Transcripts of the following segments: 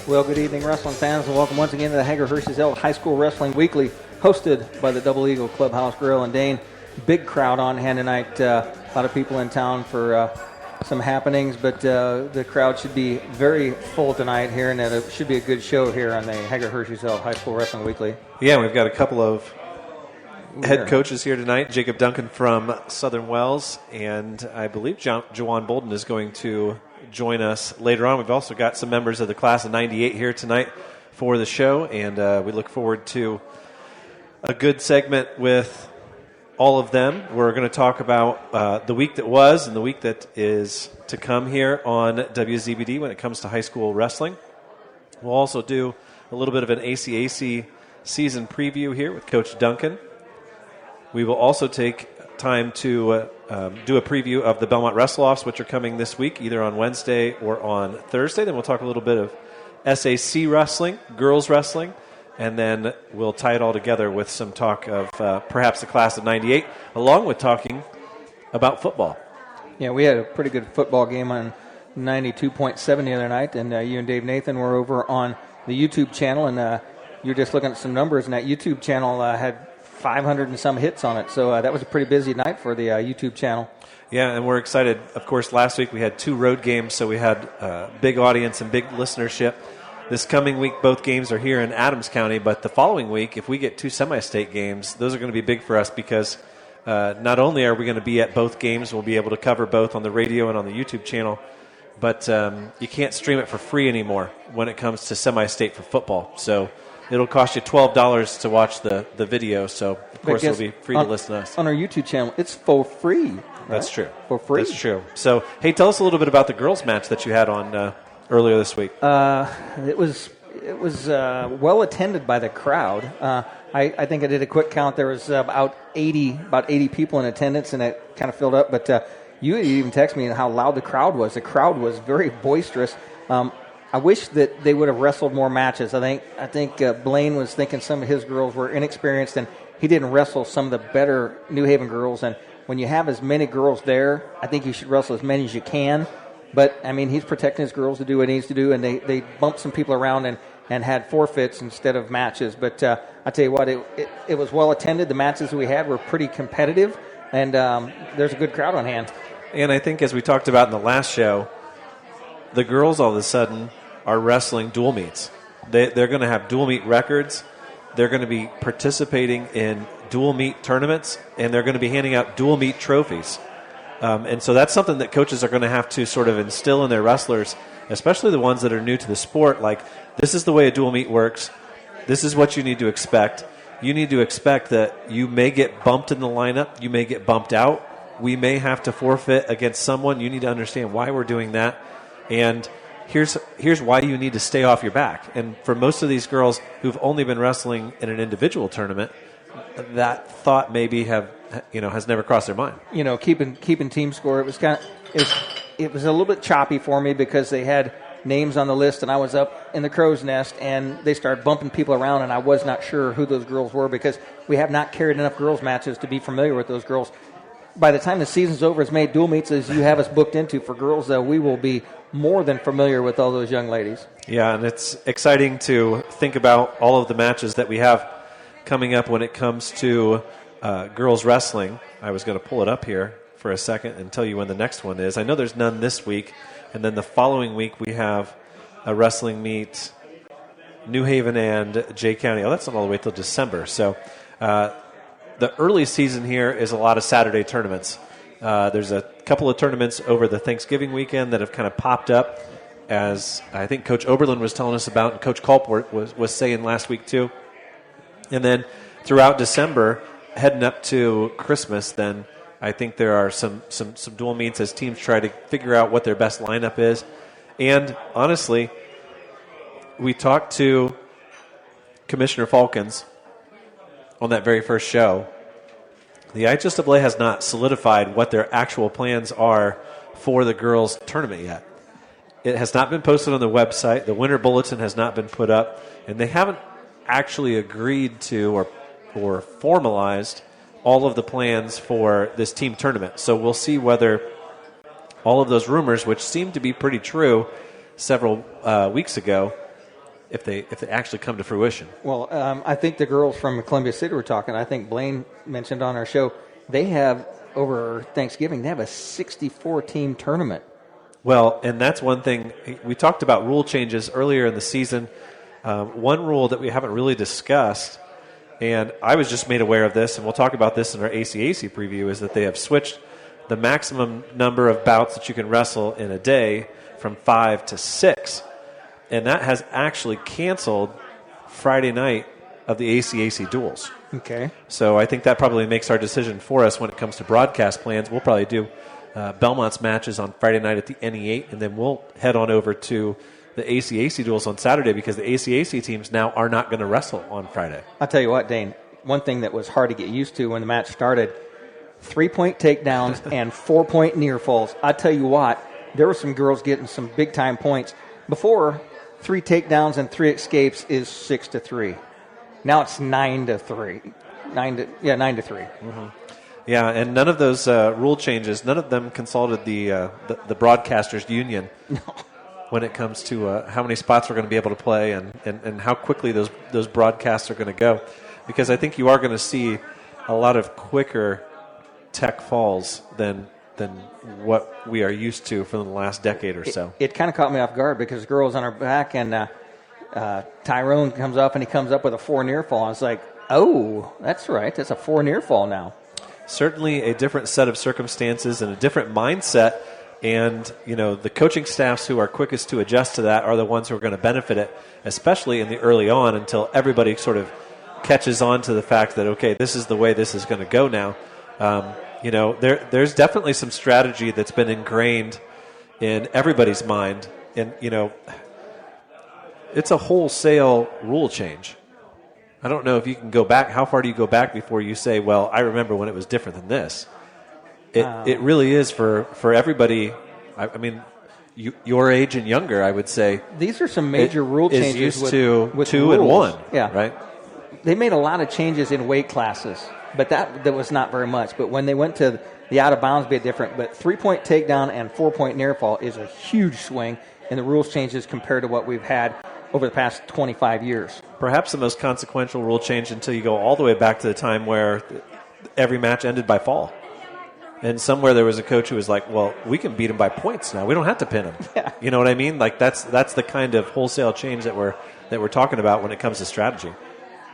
Well, good evening, wrestling fans, and welcome once again to the Hager Hershey's High School Wrestling Weekly, hosted by the Double Eagle Clubhouse Brewer and Dane. Big crowd on hand tonight. A lot of people in town for some happenings, but the crowd should be very full tonight here, and it should be a good show here on the Hager Hershey's High School Wrestling Weekly. Yeah, we've got a couple of head coaches here tonight. Jacob Duncan from Southern Wells, and I believe Juwan Bolden is going to join us later on. We've also got some members of the class of 98 here tonight for the show, and we look forward to a good segment with all of them. We're going to talk about the week that was and the week that is to come here on WZBD when it comes to high school wrestling. We'll also do a little bit of an ACAC season preview here with Coach Duncan. We will also take time to do a preview of the Belmont Wrestle-Offs, which are coming this week, either on Wednesday or on Thursday. Then we'll talk a little bit of SAC wrestling, girls wrestling, and then we'll tie it all together with some talk of perhaps the class of 98, along with talking about football. Yeah, we had a pretty good football game on 92.7 the other night, and you and Dave Nathan were over on the YouTube channel, and you're just looking at some numbers, and that YouTube channel had 500 and some hits on it. So that was a pretty busy night for the YouTube channel. Yeah, and we're excited. Of course, last week we had 2 road games, so we had big audience and big listenership. This coming week, both games are here in Adams County, but the following week, if we get 2 semi-state games, those are going to be big for us because not only are we going to be at both games, we'll be able to cover both on the radio and on the YouTube channel, but you can't stream it for free anymore when it comes to semi-state for football. So it'll cost you $12 to watch the video, so of course it'll be free to listen to us. On our YouTube channel, it's for free. Right? That's true. For free. That's true. So, hey, tell us a little bit about the girls' match that you had on earlier this week. It was well attended by the crowd. I think I did a quick count. There was about 80 people in attendance, and it kind of filled up. But you even texted me how loud the crowd was. The crowd was very boisterous. I wish that they would have wrestled more matches. I think Blaine was thinking some of his girls were inexperienced, and he didn't wrestle some of the better New Haven girls. And when you have as many girls there, I think you should wrestle as many as you can. But, I mean, he's protecting his girls to do what he needs to do, and they bumped some people around and had forfeits instead of matches. But I tell you what, it was well attended. The matches we had were pretty competitive, and there's a good crowd on hand. And I think as we talked about in the last show, the girls all of a sudden are wrestling dual meets. They're going to have dual meet records. They're going to be participating in dual meet tournaments, and they're going to be handing out dual meet trophies. And so that's something that coaches are going to have to sort of instill in their wrestlers, especially the ones that are new to the sport. Like, this is the way a dual meet works. This is what you need to expect. You need to expect that you may get bumped in the lineup. You may get bumped out. We may have to forfeit against someone. You need to understand why we're doing that. And here's why you need to stay off your back. And for most of these girls who've only been wrestling in an individual tournament, that thought maybe has never crossed their mind. Keeping team score, it was a little bit choppy for me because they had names on the list, and I was up in the crow's nest, and they started bumping people around, and I was not sure who those girls were because we have not carried enough girls matches to be familiar with those girls. By the time the season's over, as many dual meets as you have us booked into for girls, though, we will be more than familiar with all those young ladies. Yeah, and it's exciting to think about all of the matches that we have coming up when it comes to girls wrestling. I was going to pull it up here for a second and tell you when the next one is. I know there's none this week, and then the following week we have a wrestling meet, New Haven and Jay County. Oh, that's not all the way till December. So the early season here is a lot of Saturday tournaments. There's a couple of tournaments over the Thanksgiving weekend that have kind of popped up, as I think Coach Oberlin was telling us about, and Coach Culport was saying last week too. And then throughout December, heading up to Christmas, then I think there are some dual meets as teams try to figure out what their best lineup is. And honestly, we talked to Commissioner Falcons on that very first show. The IHSAA has not solidified what their actual plans are for the girls' tournament yet. It has not been posted on the website. The winter bulletin has not been put up, and they haven't actually agreed to or formalized all of the plans for this team tournament. So we'll see whether all of those rumors, which seemed to be pretty true several weeks ago, if they actually come to fruition. Well, I think the girls from Columbia City were talking. I think Blaine mentioned on our show, they have, over Thanksgiving, they have a 64-team tournament. Well, and that's one thing. We talked about rule changes earlier in the season. One rule that we haven't really discussed, and I was just made aware of this, and we'll talk about this in our ACAC preview, is that they have switched the maximum number of bouts that you can wrestle in a day from 5 to 6. And that has actually canceled Friday night of the ACAC duels. Okay. So I think that probably makes our decision for us when it comes to broadcast plans. We'll probably do Belmont's matches on Friday night at the NE8, and then we'll head on over to the ACAC duels on Saturday because the ACAC teams now are not going to wrestle on Friday. I'll tell you what, Dane, one thing that was hard to get used to when the match started, 3-point takedowns and 4-point near falls. I tell you what, there were some girls getting some big-time points. Before, 3 takedowns and 3 escapes is 6-3. Now it's 9-3. 9-3. Mm-hmm. Yeah, and none of those rule changes, none of them consulted the broadcasters union when it comes to how many spots we're going to be able to play and how quickly those broadcasts are going to go. Because I think you are going to see a lot of quicker tech falls than what we are used to for the last decade or so. It kind of caught me off guard because the girl's on her back and Tyrone comes up and he comes up with a 4 near fall. I was like, oh, that's right. That's a 4 near fall now. Certainly a different set of circumstances and a different mindset. And, the coaching staffs who are quickest to adjust to that are the ones who are going to benefit it, especially in the early on until everybody sort of catches on to the fact that, okay, this is the way this is going to go now. There's definitely some strategy that's been ingrained in everybody's mind. And, it's a wholesale rule change. I don't know if you can go back. How far do you go back before you say, well, I remember when it was different than this? It really is for everybody. I mean, your age and younger, I would say. These are some major rule changes. Is used with 2 rules. and 1. Yeah. Right? They made a lot of changes in weight classes, but that was not very much. But when they went to the out of bounds, bit different. But 3-point takedown and 4-point near fall is a huge swing in the rules changes compared to what we've had over the past 25 years. Perhaps the most consequential rule change until you go all the way back to the time where every match ended by fall. And somewhere there was a coach who was like, well, we can beat him by points now. We don't have to pin him. Yeah. You know what I mean? Like that's the kind of wholesale change that we're talking about when it comes to strategy.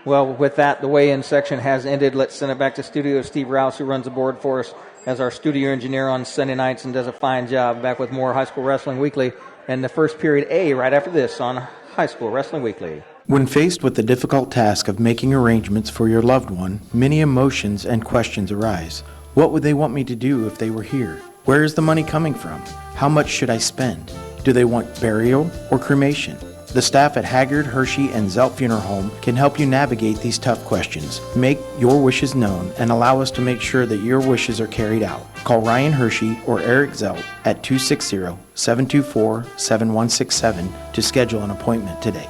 Well, with that, the weigh-in section has ended. Let's send it back to studio. Steve Rouse, who runs the board for us as our studio engineer on Sunday nights and does a fine job. Back with more High School Wrestling Weekly and the first period A right after this on High School Wrestling Weekly. When faced with the difficult task of making arrangements for your loved one, many emotions and questions arise. What would they want me to do if they were here? Where is the money coming from? How much should I spend? Do they want burial or cremation? The staff at Haggard, Hershey, and Zelt Funeral Home can help you navigate these tough questions. Make your wishes known and allow us to make sure that your wishes are carried out. Call Ryan Hershey or Eric Zelt at 260-724-7167 to schedule an appointment today.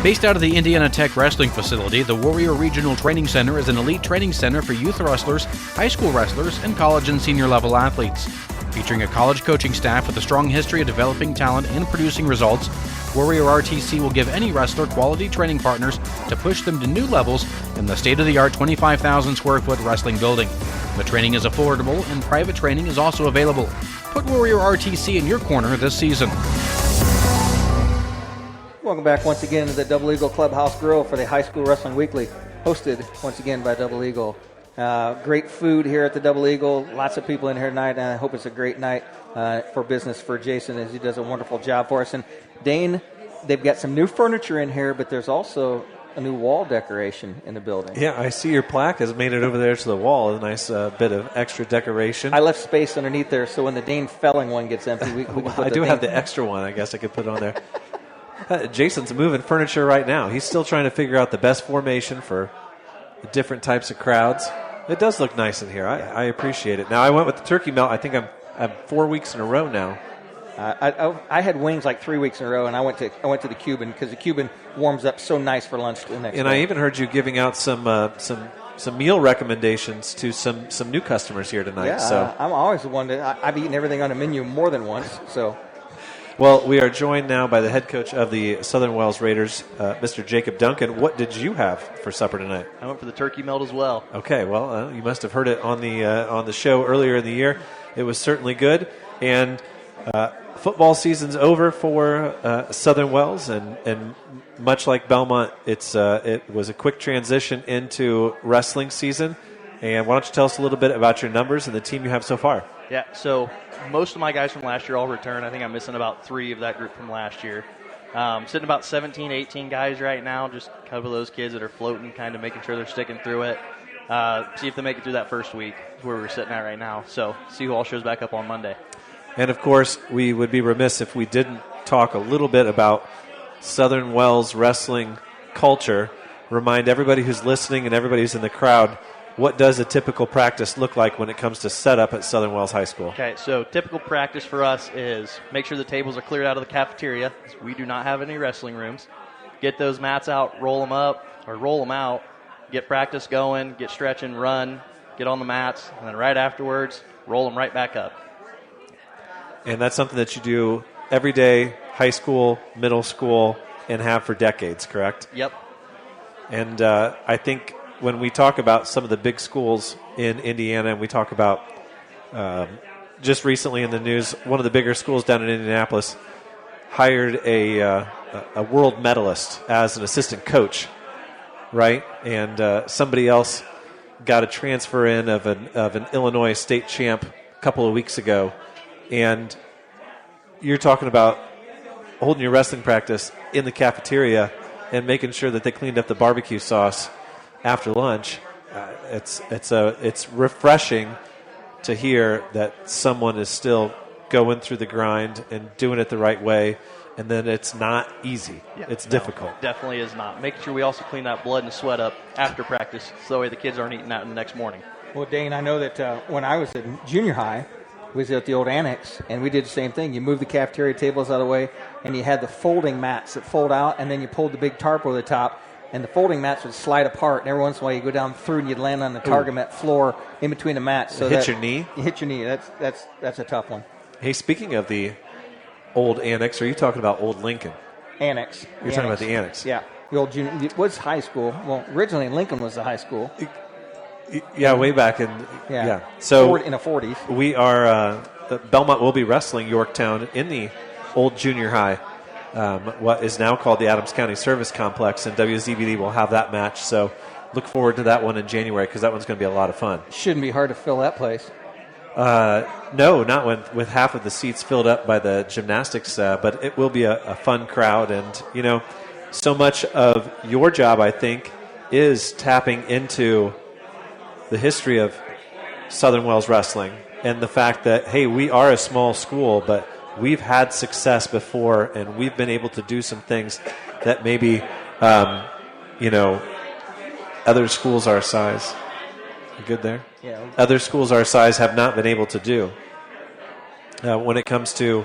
Based out of the Indiana Tech Wrestling Facility, the Warrior Regional Training Center is an elite training center for youth wrestlers, high school wrestlers, and college and senior level athletes. Featuring a college coaching staff with a strong history of developing talent and producing results, Warrior RTC will give any wrestler quality training partners to push them to new levels in the state-of-the-art 25,000 square foot wrestling building. The training is affordable and private training is also available. Put Warrior RTC in your corner this season. Welcome back once again to the Double Eagle Clubhouse Grill for the High School Wrestling Weekly, hosted once again by Double Eagle. Great food here at the Double Eagle. Lots of people in here tonight, and I hope it's a great night for business for Jason as he does a wonderful job for us. And Dane, they've got some new furniture in here, but there's also a new wall decoration in the building. Yeah, I see your plaque has made it over there to the wall. A nice bit of extra decoration. I left space underneath there, so when the Dane Felling one gets empty, we can put I do have the extra one. I guess I could put on there. Jason's moving furniture right now. He's still trying to figure out the best formation for the different types of crowds. It does look nice in here. I appreciate it. Now, I went with the turkey melt. I think I'm 4 weeks in a row now. I had wings like 3 weeks in a row, and I went to the Cuban because the Cuban warms up so nice for lunch the next day. And I even heard you giving out some meal recommendations to some new customers here tonight. Yeah, so I'm always the one that I've eaten everything on the menu more than once. So, Well, we are joined now by the head coach of the Southern Wells Raiders, Mr. Jacob Duncan. What did you have for supper tonight? I went for the turkey melt as well. Okay, well, you must have heard it on the show earlier in the year. It was certainly good, and football season's over for Southern Wells, and much like Belmont, it was a quick transition into wrestling season. And why don't you tell us a little bit about your numbers and the team you have so far? Yeah, so most of my guys from last year all returned. I think I'm missing about 3 of that group from last year. Sitting about 17, 18 guys right now, just cover those kids that are floating, kind of making sure they're sticking through it. See if they make it through that first week, is where we're sitting at right now. So see who all shows back up on Monday. And, of course, we would be remiss if we didn't talk a little bit about Southern Wells wrestling culture. Remind everybody who's listening and everybody who's in the crowd, what does a typical practice look like when it comes to setup at Southern Wells High School? Okay, so typical practice for us is make sure the tables are cleared out of the cafeteria. We do not have any wrestling rooms. Get those mats out, roll them up, or roll them out, get practice going, get stretching, run, get on the mats, and then right afterwards, roll them right back up. And that's something that you do every day, high school, middle school, and have for decades, correct? Yep. And I think when we talk about some of the big schools in Indiana, and we talk about just recently in the news, one of the bigger schools down in Indianapolis hired a world medalist as an assistant coach, right? And somebody else got a transfer in of an Illinois state champ a couple of weeks ago. And you're talking about holding your wrestling practice in the cafeteria and making sure that they cleaned up the barbecue sauce after lunch. It's refreshing to hear that someone is still going through the grind and doing it the right way, and then it's not easy. Yeah, it's difficult. Definitely is not. Making sure we also clean that blood and sweat up after practice so that way the kids aren't eating that in the next morning. Well, Dane, I know that when I was in junior high, we was at the old annex, and we did the same thing. You moved the cafeteria tables out of the way, and you had the folding mats that fold out, and then you pulled the big tarp over the top, and the folding mats would slide apart, and every once in a while you go down through and you'd land on the target mat floor in between the mats. So hit your knee? You hit your knee. That's a tough one. Hey, speaking of the old annex, are you talking about old Lincoln? Annex. You're talking about the annex? Yeah. The old junior. It was high school. Well, originally Lincoln was the high school. Yeah, way back in. Yeah. So in the 40s. We are. Belmont will be wrestling Yorktown in the old junior high, what is now called the Adams County Service Complex, and WZBD will have that match. So look forward to that one in January because that one's going to be a lot of fun. Shouldn't be hard to fill that place. No, not with half of the seats filled up by the gymnastics, but it will be a fun crowd. And, so much of your job, I think, is tapping into the history of Southern Wells Wrestling and the fact that, hey, we are a small school, but we've had success before, and we've been able to do some things that maybe, other schools our size. You good there? Yeah. Other schools our size have not been able to do. When it comes to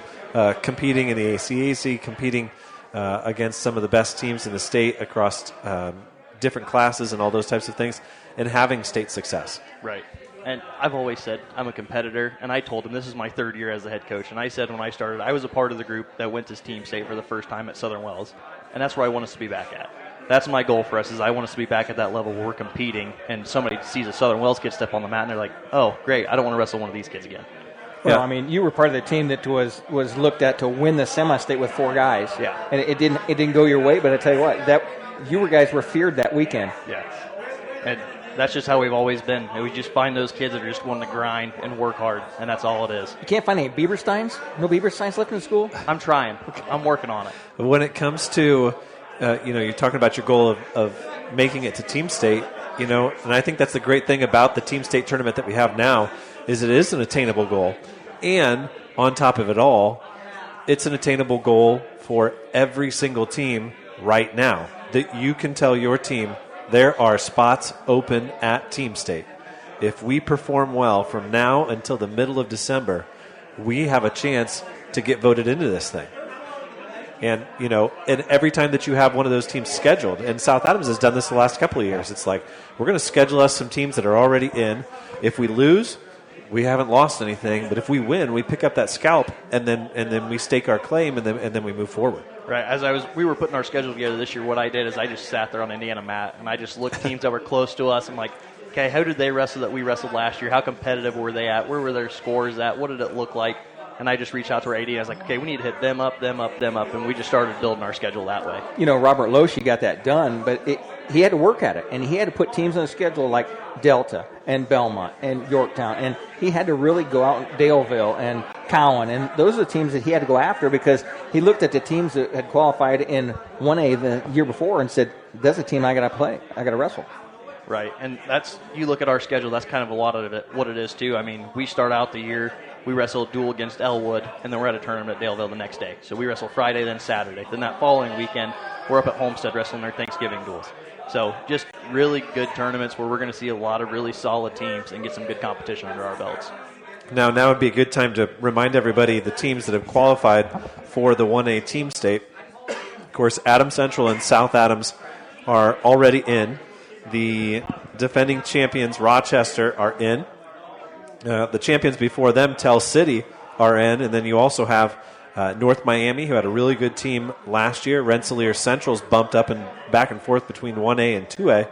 competing in the ACAC, competing against some of the best teams in the state across different classes and all those types of things, and having state success. Right. And I've always said I'm a competitor, and I told him this is my 3rd year as the head coach, and I said when I started I was a part of the group that went to team state for the first time at Southern Wells, and that's where I want us to be back at. That's my goal for us, is I want us to be back at that level where we're competing, and somebody sees a Southern Wells kid step on the mat, and they're like, oh, great, I don't want to wrestle one of these kids again. Well, I mean, you were part of the team that was looked at to win the semi-state with 4 guys. Yeah. And it didn't go your way, but I tell you what, you guys were feared that weekend. Yeah. And that's just how we've always been. And we just find those kids that are just wanting to grind and work hard, and that's all it is. You can't find any Biebersteins? No Biebersteins left in the school? I'm trying. I'm working on it. When it comes to, you're talking about your goal of making it to team state, and I think that's the great thing about the team state tournament that we have now is it is an attainable goal. And on top of it all, it's an attainable goal for every single team right now. That you can tell your team there are spots open at Team State. If we perform well from now until the middle of December, we have a chance to get voted into this thing. And, and every time that you have one of those teams scheduled, and South Adams has done this the last couple of years, it's like, we're going to schedule us some teams that are already in. If we lose, we haven't lost anything, but if we win, we pick up that scalp, and then we stake our claim, and then we move forward. Right. We were putting our schedule together this year, what I did is I just sat there on Indiana mat, and I just looked at teams that were close to us. I'm like, okay, how did they wrestle that we wrestled last year? How competitive were they at? Where were their scores at? What did it look like? And I just reached out to our AD, and I was like, okay, we need to hit them up, and we just started building our schedule that way. Robert Loesch got that done, but he had to work at it, and he had to put teams on the schedule like Delta and Belmont and Yorktown, and he had to really go out in Daleville and Cowan, and those are the teams that he had to go after because he looked at the teams that had qualified in 1A the year before and said, that's a team I got to play, I got to wrestle. Right, and you look at our schedule, that's kind of a lot of it, what it is too. I mean, we start out the year, we wrestle a duel against Elwood, and then we're at a tournament at Daleville the next day. So we wrestle Friday, then Saturday. Then that following weekend, we're up at Homestead wrestling their Thanksgiving duels. So just really good tournaments where we're going to see a lot of really solid teams and get some good competition under our belts. Now would be a good time to remind everybody the teams that have qualified for the 1A team state. Of course, Adams Central and South Adams are already in. The defending champions, Rochester, are in. The champions before them, Tell City, are in. And then you also have North Miami, who had a really good team last year. Rensselaer Central's bumped up and back and forth between 1A and 2A.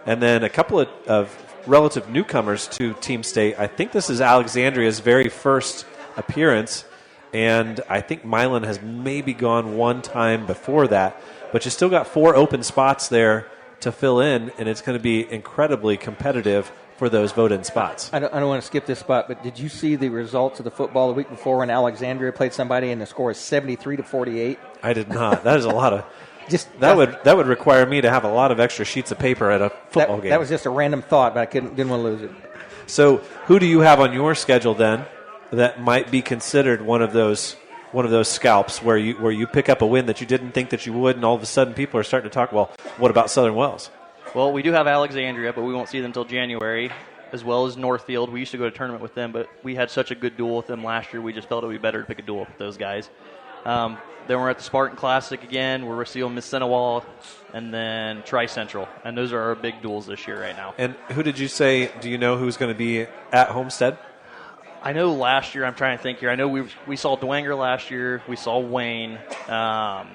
And then a couple of relative newcomers to Team State. I think this is Alexandria's very first appearance, and I think Milan has maybe gone one time before that. But you still got 4 open spots there to fill in, and it's going to be incredibly competitive for those vote-in spots. I don't want to skip this spot, but did you see the results of the football the week before when Alexandria played somebody and the score is 73-48? I did not. That is a lot of... That would require me to have a lot of extra sheets of paper at a football game. That was just a random thought, but I didn't want to lose it. So who do you have on your schedule then that might be considered one of those scalps where you pick up a win that you didn't think that you would, and all of a sudden people are starting to talk, well, what about Southern Wells? Well, we do have Alexandria, but we won't see them until January, as well as Northfield. We used to go to a tournament with them, but we had such a good duel with them last year, we just felt it would be better to pick a duel with those guys. Then we're at the Spartan Classic again. We're receiving Miss Senewal, and then Tri-Central. And those are our big duels this year right now. And who did you say, do you know who's going to be at Homestead? I know last year, I'm trying to think here. I know we saw Dwenger last year. We saw Wayne. I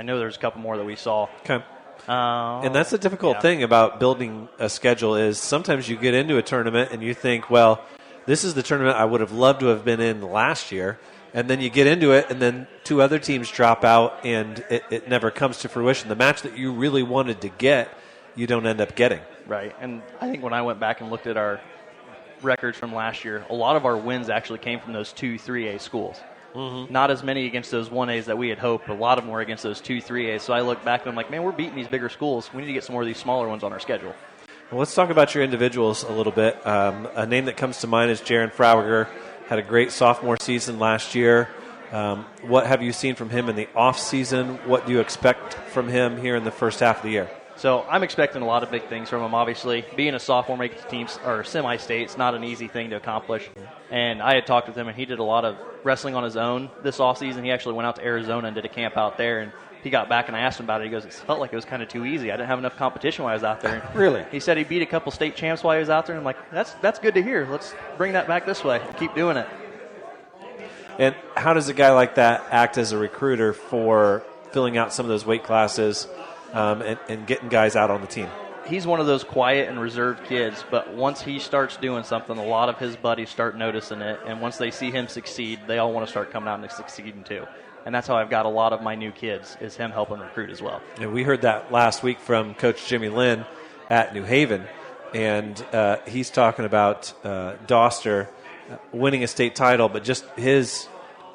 know there's a couple more that we saw. Okay. And that's the difficult thing about building a schedule is sometimes you get into a tournament and you think, well, this is the tournament I would have loved to have been in last year. And then you get into it, and then 2 other teams drop out, and it never comes to fruition. The match that you really wanted to get, you don't end up getting. Right. And I think when I went back and looked at our records from last year, a lot of our wins actually came from those 2 3A schools. Mm-hmm. Not as many against those 1As that we had hoped, but a lot of them were against those 2 3As. So I look back and I'm like, man, we're beating these bigger schools. We need to get some more of these smaller ones on our schedule. Well, let's talk about your individuals a little bit. A name that comes to mind is Jaron Frauiger. Had a great sophomore season last year. What have you seen from him in the off season? What do you expect from him here in the first half of the year? So I'm expecting a lot of big things from him, obviously. Being a sophomore making teams or semi-state, it's not an easy thing to accomplish. And I had talked with him, and he did a lot of wrestling on his own this offseason. He actually went out to Arizona and did a camp out there, and he got back, and I asked him about it. He goes, it felt like it was kind of too easy. I didn't have enough competition while I was out there. Really? He said he beat a couple state champs while he was out there, and I'm like, that's good to hear. Let's bring that back this way. Keep doing it. And how does a guy like that act as a recruiter for filling out some of those weight classes and getting guys out on the team? He's one of those quiet and reserved kids, but once he starts doing something, a lot of his buddies start noticing it, and once they see him succeed, they all want to start coming out and succeeding too. And that's how I've got a lot of my new kids, is him helping recruit as well. And we heard that last week from Coach Jimmy Lynn at New Haven, and he's talking about Doster winning a state title, but just his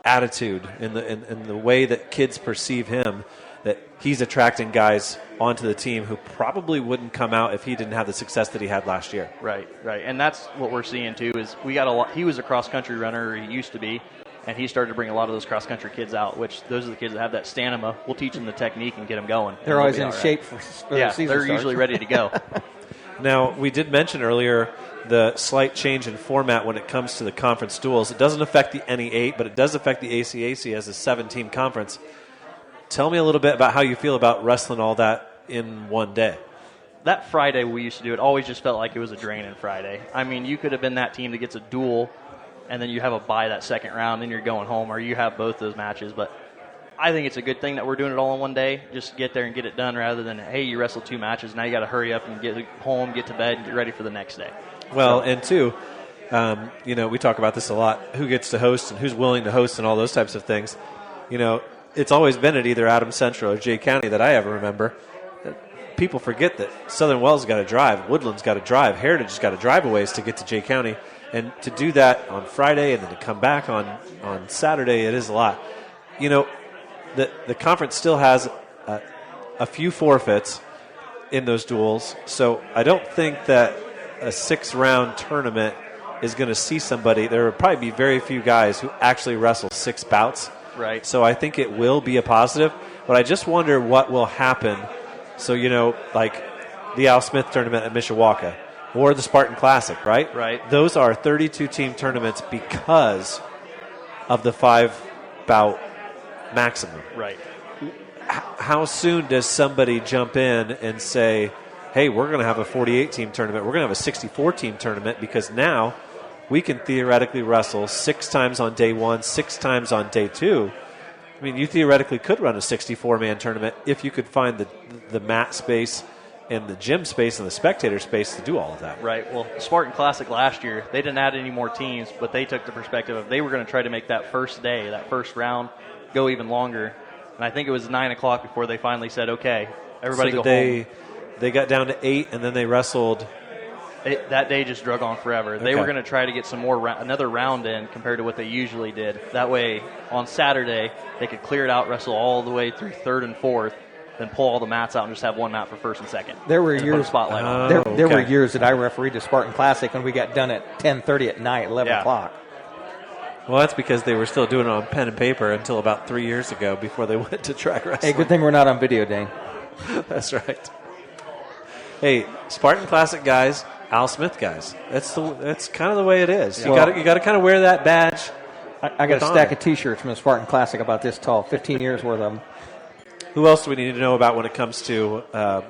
attitude and the way that kids perceive him, that he's attracting guys onto the team who probably wouldn't come out if he didn't have the success that he had last year. Right. And that's what we're seeing too, is we got a lot. He was a cross-country runner, he used to be, and he started to bring a lot of those cross-country kids out, which those are the kids that have that stamina. We'll teach them the technique and get them going. They're always in shape for the season they're starts. usually ready to go. Now, we did mention earlier the slight change in format when it comes to the conference duels. It doesn't affect the NE8, but it does affect the ACAC as a 7-team conference. Tell me a little bit about how you feel about wrestling all that in one day. that Friday we used to do, it always just felt like it was a draining Friday. I mean, you could have been that team that gets a duel, and then you have a bye that second round, then you're going home, or you have both those matches. But I think it's a good thing that we're doing it all in one day. Just get there and get it done rather than, hey, you wrestled 2 matches, now you got to hurry up and get home, get to bed, and get ready for the next day. Well, and two, we talk about this a lot, who gets to host and who's willing to host and all those types of things. It's always been at either Adams Central or Jay County that I ever remember. People forget that Southern Wells got to drive, Woodland's got to drive, Heritage has got to drive a ways to get to Jay County. And to do that on Friday and then to come back on Saturday, it is a lot. The conference still has a few forfeits in those duels, so I don't think that a 6-round tournament is going to see somebody. There will probably be very few guys who actually wrestle 6 bouts. Right. So I think it will be a positive, but I just wonder what will happen. So, like the Al Smith tournament at Mishawaka or the Spartan Classic, right? Right. Those are 32-team tournaments because of the 5-bout maximum. Right. How soon does somebody jump in and say, hey, we're going to have a 48-team tournament, we're going to have a 64-team tournament, because now we can theoretically wrestle 6 times on day 1, 6 times on day 2. I mean, you theoretically could run a 64-man tournament if you could find the mat space and the gym space and the spectator space to do all of that. Right. Well, Spartan Classic last year, they didn't add any more teams, but they took the perspective of they were going to try to make that first day, that first round, go even longer. And I think it was 9 o'clock before they finally said, okay, everybody go home. They got down to 8, and then they wrestled. That day just drug on forever. They were going to try to get some more another round in compared to what they usually did. That way, on Saturday, they could clear it out, wrestle all the way through 3rd and 4th, then pull all the mats out and just have one mat for 1st and 2nd. There were years spotlight on. There were years that I refereed the Spartan Classic and we got done at 10:30 at night, 11 o'clock. Well, that's because they were still doing it on pen and paper until about 3 years ago before they went to track wrestling. Hey, good thing we're not on video, Dane. That's right. Hey, Spartan Classic guys, Al Smith guys. That's kind of the way it is. You got to kind of wear that badge. I got a stack of T-shirts from the Spartan Classic about this tall, 15 years worth of them. Who else do we need to know about when it comes to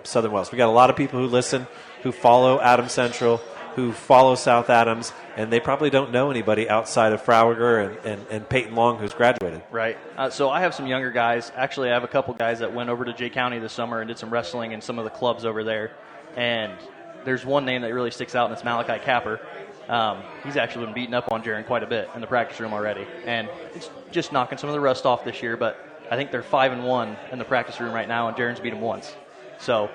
Southern Wells? We got a lot of people who listen, who follow Adams Central, who follow South Adams, and they probably don't know anybody outside of Frauger and Peyton Long, who's graduated. Right. So I have some younger guys. Actually, I have a couple guys that went over to Jay County this summer and did some wrestling in some of the clubs over there. And there's one name that really sticks out, and it's Malachi Capper. He's actually been beating up on Jaron quite a bit in the practice room already. And it's just knocking some of the rust off this year, but I think they're 5-1 in the practice room right now, and Jaron's beat him once. So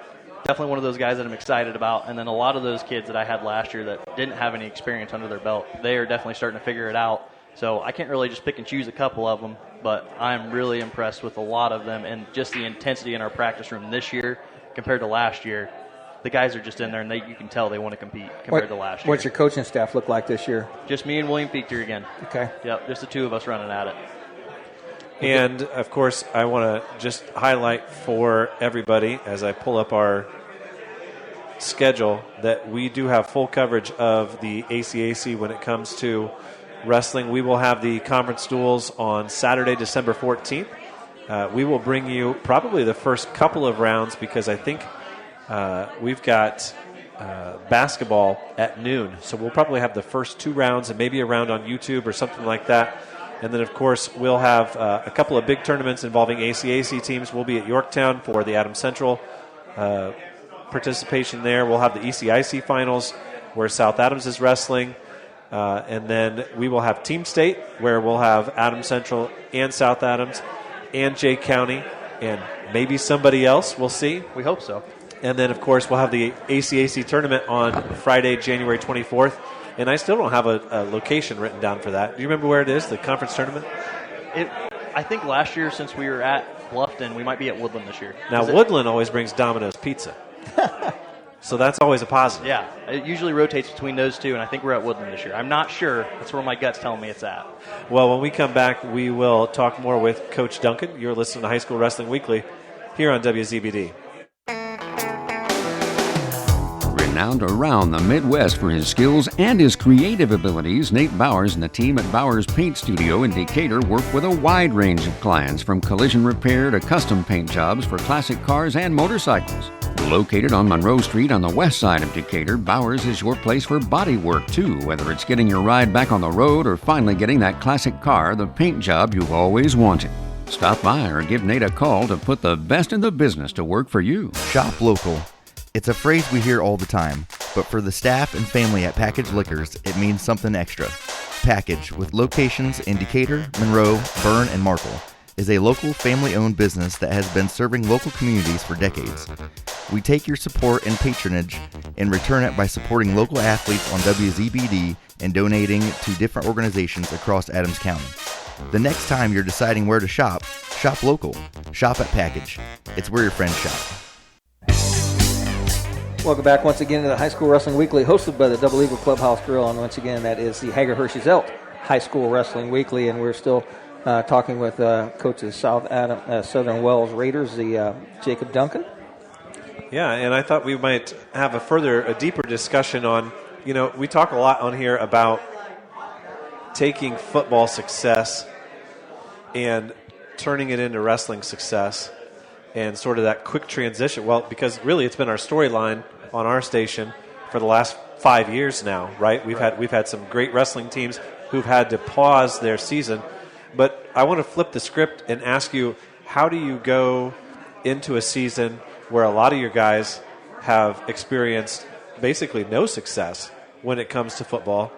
definitely one of those guys that I'm excited about. And then a lot of those kids that I had last year that didn't have any experience under their belt, they are definitely starting to figure it out. So I can't really just pick and choose a couple of them, but I'm really impressed with a lot of them and just the intensity in our practice room this year compared to last year. The guys are just in there, and you can tell they want to compete compared to last year. What's your coaching staff look like this year? Just me and William Fichter again. Okay. Yep, just the two of us running at it. And, of course, I want to just highlight for everybody as I pull up our schedule that we do have full coverage of the ACAC when it comes to wrestling. We will have the conference duels on Saturday, December 14th. We will bring you probably the first couple of rounds because I think we've got basketball at noon. So we'll probably have the first 2 rounds and maybe a round on YouTube or something like that. And then, of course, we'll have a couple of big tournaments involving ACAC teams. We'll be at Yorktown for the Adams Central participation there. We'll have the ECIC finals where South Adams is wrestling. And then we will have Team State where we'll have Adams Central and South Adams and Jay County and maybe somebody else. We'll see. We hope so. And then, of course, we'll have the ACAC tournament on Friday, January 24th. And I still don't have a location written down for that. Do you remember where it is, the conference tournament? I think last year, since we were at Bluffton, we might be at Woodland this year. Now, Woodland always brings Domino's Pizza. So that's always a positive. Yeah, it usually rotates between those two, and I think we're at Woodland this year. I'm not sure. That's where my gut's telling me it's at. Well, when we come back, we will talk more with Coach Duncan. You're listening to High School Wrestling Weekly here on WZBD. Renowned around the Midwest for his skills and his creative abilities, Nate Bowers and the team at Bowers Paint Studio in Decatur work with a wide range of clients from collision repair to custom paint jobs for classic cars and motorcycles. Located on Monroe Street on the west side of Decatur, Bowers is your place for body work too, whether it's getting your ride back on the road or finally getting that classic car, the paint job you've always wanted. Stop by or give Nate a call to put the best in the business to work for you. Shop local. It's a phrase we hear all the time, but for the staff and family at Package Liquors, it means something extra. Package, with locations in Decatur, Monroe, Berne, and Markle, is a local family-owned business that has been serving local communities for decades. We take your support and patronage and return it by supporting local athletes on WZBD and donating to different organizations across Adams County. The next time you're deciding where to shop, shop local. Shop at Package. It's where your friends shop. Welcome back once again to the High School Wrestling Weekly, hosted by the Double Eagle Clubhouse Grill, and once again that is the Hager Hershey's Elt High School Wrestling Weekly, and we're still talking with coach of Southern Wells Raiders, Jacob Duncan. Yeah, and I thought we might have a deeper discussion on, we talk a lot on here about taking football success and turning it into wrestling success and sort of that quick transition. Well, because really it's been our storyline on our station for the last 5 years now, right? We've had some great wrestling teams who've had to pause their season. But I want to flip the script and ask you, how do you go into a season where a lot of your guys have experienced basically no success when it comes to football,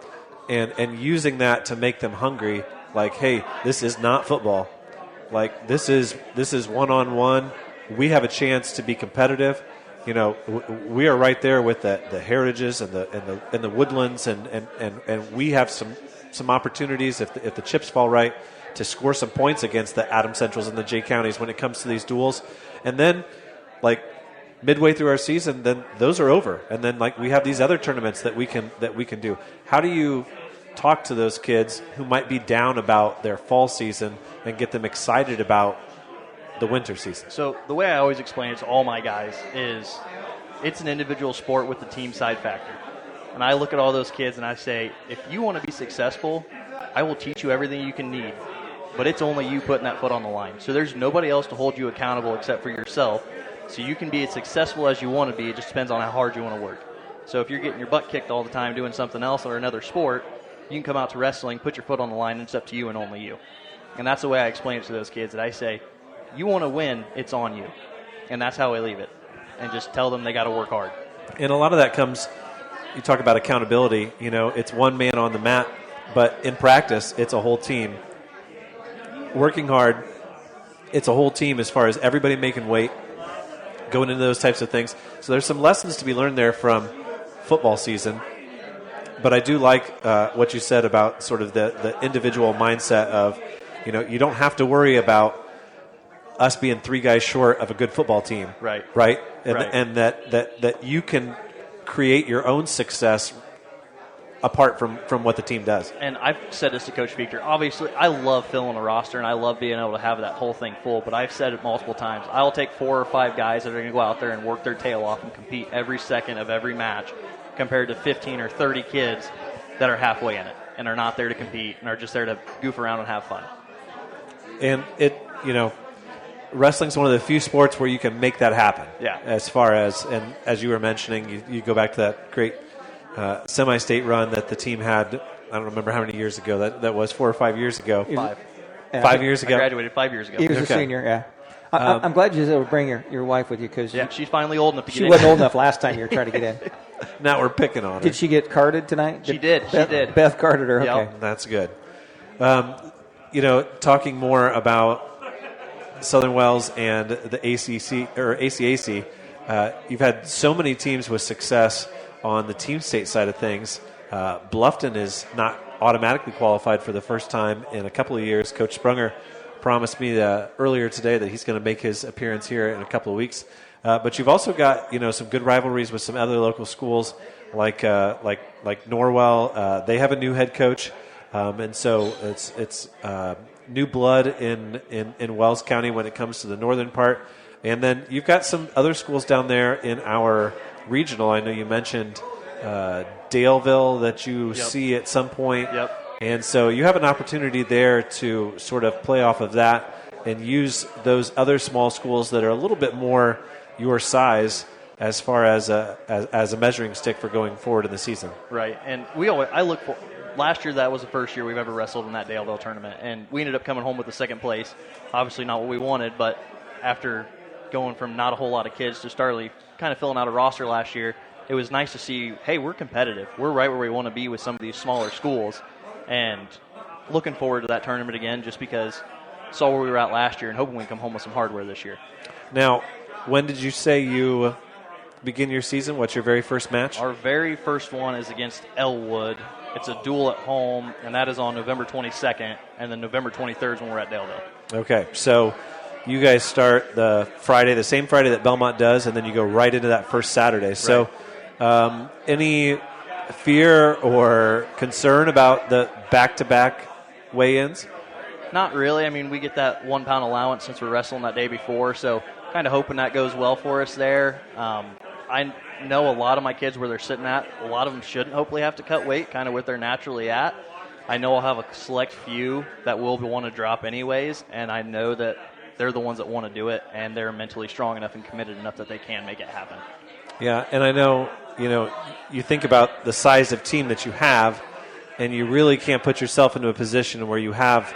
and using that to make them hungry, like, hey, this is not football. Like, this is one-on-one. We have a chance to be competitive. We are right there with the Heritages and the Woodlands, and we have some opportunities if the chips fall right to score some points against the Adams Centrals and the Jay Counties when it comes to these duels. And then, like, midway through our season, then those are over. And then, like, we have these other tournaments that we can do. How do you talk to those kids who might be down about their fall season and get them excited about the winter season? So the way I always explain it to all my guys is it's an individual sport with the team side factor. And I look at all those kids and I say, if you want to be successful, I will teach you everything you can need. But it's only you putting that foot on the line. So there's nobody else to hold you accountable except for yourself. So you can be as successful as you want to be. It just depends on how hard you want to work. So if you're getting your butt kicked all the time doing something else or another sport, you can come out to wrestling, put your foot on the line, and it's up to you and only you. And that's the way I explain it to those kids, that I say, you want to win, it's on you. And that's how I leave it. And just tell them they got to work hard. And a lot of that comes, you talk about accountability, it's one man on the mat, but in practice, it's a whole team. Working hard, it's a whole team as far as everybody making weight, going into those types of things. So there's some lessons to be learned there from football season. But I do like what you said about sort of the individual mindset of, you don't have to worry about us being 3 guys short of a good football team. Right. Right? Right. And that you can create your own success apart from what the team does. And I've said this to Coach Feature. Obviously, I love filling a roster, and I love being able to have that whole thing full, but I've said it multiple times. I'll take 4 or 5 guys that are going to go out there and work their tail off and compete every second of every match compared to 15 or 30 kids that are halfway in it and are not there to compete and are just there to goof around and have fun. And wrestling's one of the few sports where you can make that happen. Yeah. As far as, and as you were mentioning, you go back to that great semi-state run that the team had. I don't remember how many years ago that was. 4 or 5 years ago. 5. 5 years ago. I graduated 5 years ago. He was a senior, yeah. I'm glad you would bring your wife with you because she's finally old enough to get in. She wasn't old enough last time you were trying to get in. Now we're picking on her. Did she get carded tonight? She did. Beth carded her. Yep. Okay, that's good. Talking more about Southern Wells and the ACC or ACAC, you've had so many teams with success on the team state side of things. Bluffton is not automatically qualified for the first time in a couple of years. Coach Sprunger promised me earlier today that he's going to make his appearance here in a couple of weeks. But you've also got some good rivalries with some other local schools like Norwell. They have a new head coach, and so it's new blood in Wells County when it comes to the northern part. And then you've got some other schools down there in our regional. I know you mentioned Daleville that you see at some point. Yep. And so you have an opportunity there to sort of play off of that and use those other small schools that are a little bit more your size as far as a measuring stick for going forward in the season. Right, and I look for. Last year, that was the first year we've ever wrestled in that Daleville tournament, and we ended up coming home with the second place. Obviously, not what we wanted, but after going from not a whole lot of kids to Starley, kind of filling out a roster last year, it was nice to see, hey, we're competitive. We're right where we want to be with some of these smaller schools, and looking forward to that tournament again just because saw where we were at last year and hoping we can come home with some hardware this year. Now, when did you say you begin your season? What's your very first match? Our very first one is against Elwood. It's a duel at home, and that is on November 22nd, and then November 23rd is when we're at Daleville. Okay, so you guys start the same Friday that Belmont does, and then you go right into that first Saturday. Right. So any fear or concern about the back-to-back weigh-ins? Not really. I mean, we get that 1 pound allowance since we're wrestling that day before, so kind of hoping that goes well for us there. I know a lot of my kids where they're sitting at. A lot of them shouldn't hopefully have to cut weight, kind of where they're naturally at. I know I'll have a select few that will want to drop anyways, and I know that they're the ones that want to do it, and they're mentally strong enough and committed enough that they can make it happen. Yeah, and I know, you think about the size of team that you have, and you really can't put yourself into a position where you have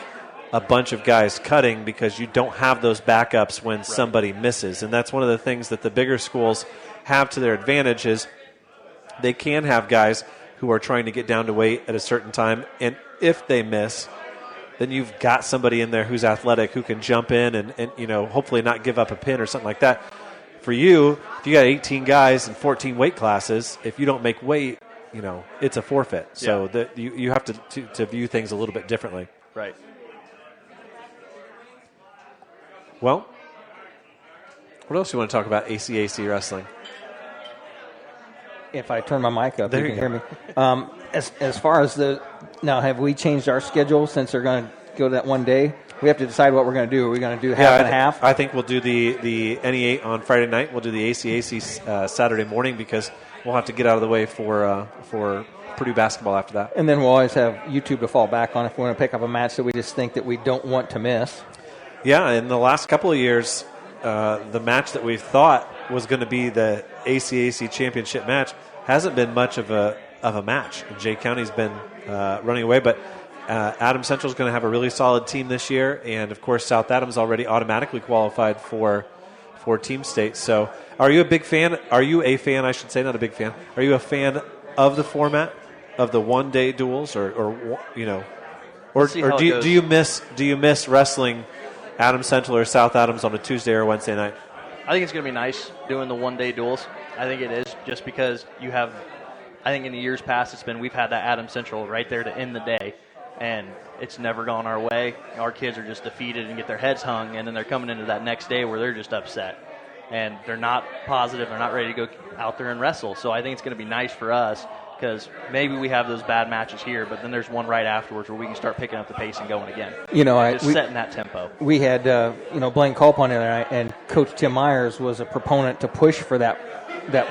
a bunch of guys cutting because you don't have those backups when somebody misses. And that's one of the things that the bigger schools have to their advantage is they can have guys who are trying to get down to weight at a certain time, and if they miss, then you've got somebody in there who's athletic who can jump in and hopefully not give up a pin or something like that. For you, if you got 18 guys and 14 weight classes, if you don't make weight, it's a forfeit. So you have to view things a little bit differently. Right. Well, what else do you want to talk about ACAC wrestling? If I turn my mic up, there you can hear me. As far as now, have we changed our schedule since they're going to go to that one day? We have to decide what we're going to do. Are we going to do half and half? I think we'll do the NE8 on Friday night. We'll do the ACAC Saturday morning because we'll have to get out of the way for Purdue basketball after that. And then we'll always have YouTube to fall back on if we want to pick up a match that we just think that we don't want to miss. Yeah, in the last couple of years, the match that we've thought was going to be the ACAC championship match hasn't been much of a match. Jay County's been running away, but Adams Central is going to have a really solid team this year, and of course South Adams already automatically qualified for team state. So, are you a big fan? Are you a fan? I should say, not a big fan. Are you a fan of the format of the one-day duels, or do you miss wrestling Adams Central or South Adams on a Tuesday or Wednesday night? I think it's going to be nice doing the one-day duels. I think it is, just because you have, I think in the years past we've had that Adams Central right there to end the day, and it's never gone our way. Our kids are just defeated and get their heads hung, and then they're coming into that next day where they're just upset. And they're not positive, they're not ready to go out there and wrestle. So I think it's going to be nice for us, because maybe we have those bad matches here, but then there's one right afterwards where we can start picking up the pace and going again. Setting that tempo. We had, Blaine Culp on the other night, and Coach Tim Myers was a proponent to push for that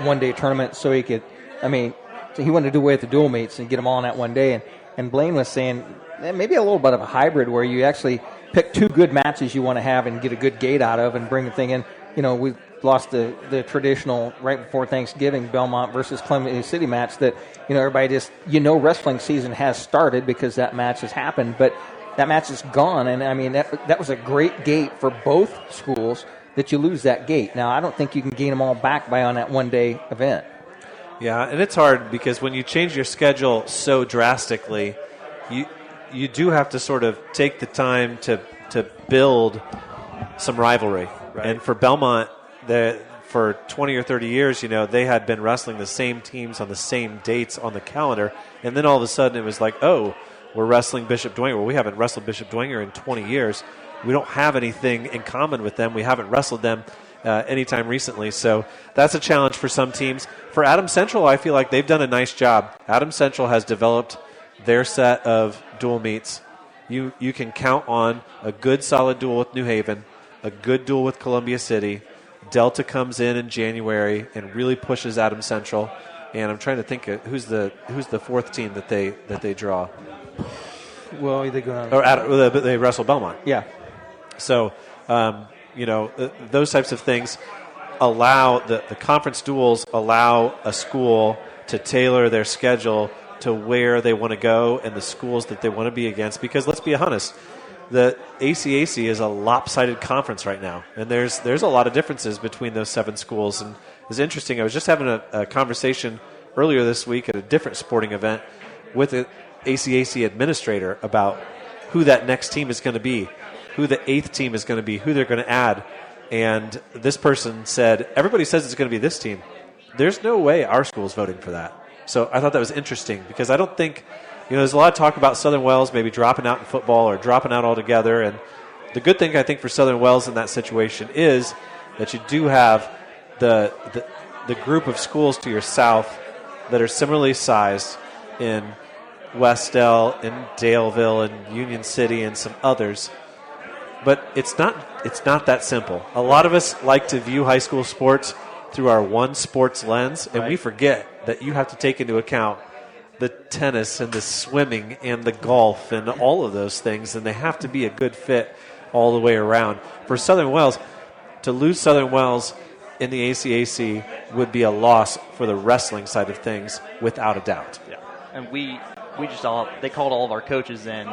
one-day tournament so he could, he wanted to do away with the dual meets and get them all in that one day. And Blaine was saying maybe a little bit of a hybrid where you actually pick two good matches you want to have and get a good gate out of and bring the thing in. We lost the traditional right before Thanksgiving Belmont versus Columbia City match that, everybody just, wrestling season has started because that match has happened, but that match is gone. And, that was a great gate for both schools that you lose that gate. Now, I don't think you can gain them all back on that one-day event. Yeah, and it's hard because when you change your schedule so drastically, you do have to sort of take the time to build some rivalry. Right. And for Belmont, for 20 or 30 years, they had been wrestling the same teams on the same dates on the calendar, and then all of a sudden it was like, oh, we're wrestling Bishop Dwenger. Well, we haven't wrestled Bishop Dwenger in 20 years. We don't have anything in common with them. We haven't wrestled them anytime recently. So that's a challenge for some teams. For Adams Central, I feel like they've done a nice job. Adams Central has developed their set of dual meets. You can count on a good, solid duel with New Haven, a good duel with Columbia City. Delta comes in January and really pushes Adams Central. And I'm trying to think of who's the fourth team that they draw. Well, they wrestle Belmont. Yeah. So, those types of things. allow the conference duels allow a school to tailor their schedule to where they want to go and the schools that they want to be against. Because let's be honest, the ACAC is a lopsided conference right now, and there's a lot of differences between those 7 schools. And it's interesting. I was just having a conversation earlier this week at a different sporting event with an ACAC administrator about who that next team is going to be, who the 8th team is going to be, who they're going to add. And this person said, everybody says it's going to be this team. There's no way our school's voting for that. So I thought that was interesting because I don't think, there's a lot of talk about Southern Wells maybe dropping out in football or dropping out altogether. And the good thing I think for Southern Wells in that situation is that you do have the group of schools to your south that are similarly sized in Westell, in Daleville, and Union City, and some others. But it's not that simple. A lot of us like to view high school sports through our one sports lens, and we forget that you have to take into account the tennis and the swimming and the golf and all of those things, and they have to be a good fit all the way around. For Southern Wells, to lose Southern Wells in the ACAC would be a loss for the wrestling side of things, without a doubt. Yeah, and they called all of our coaches in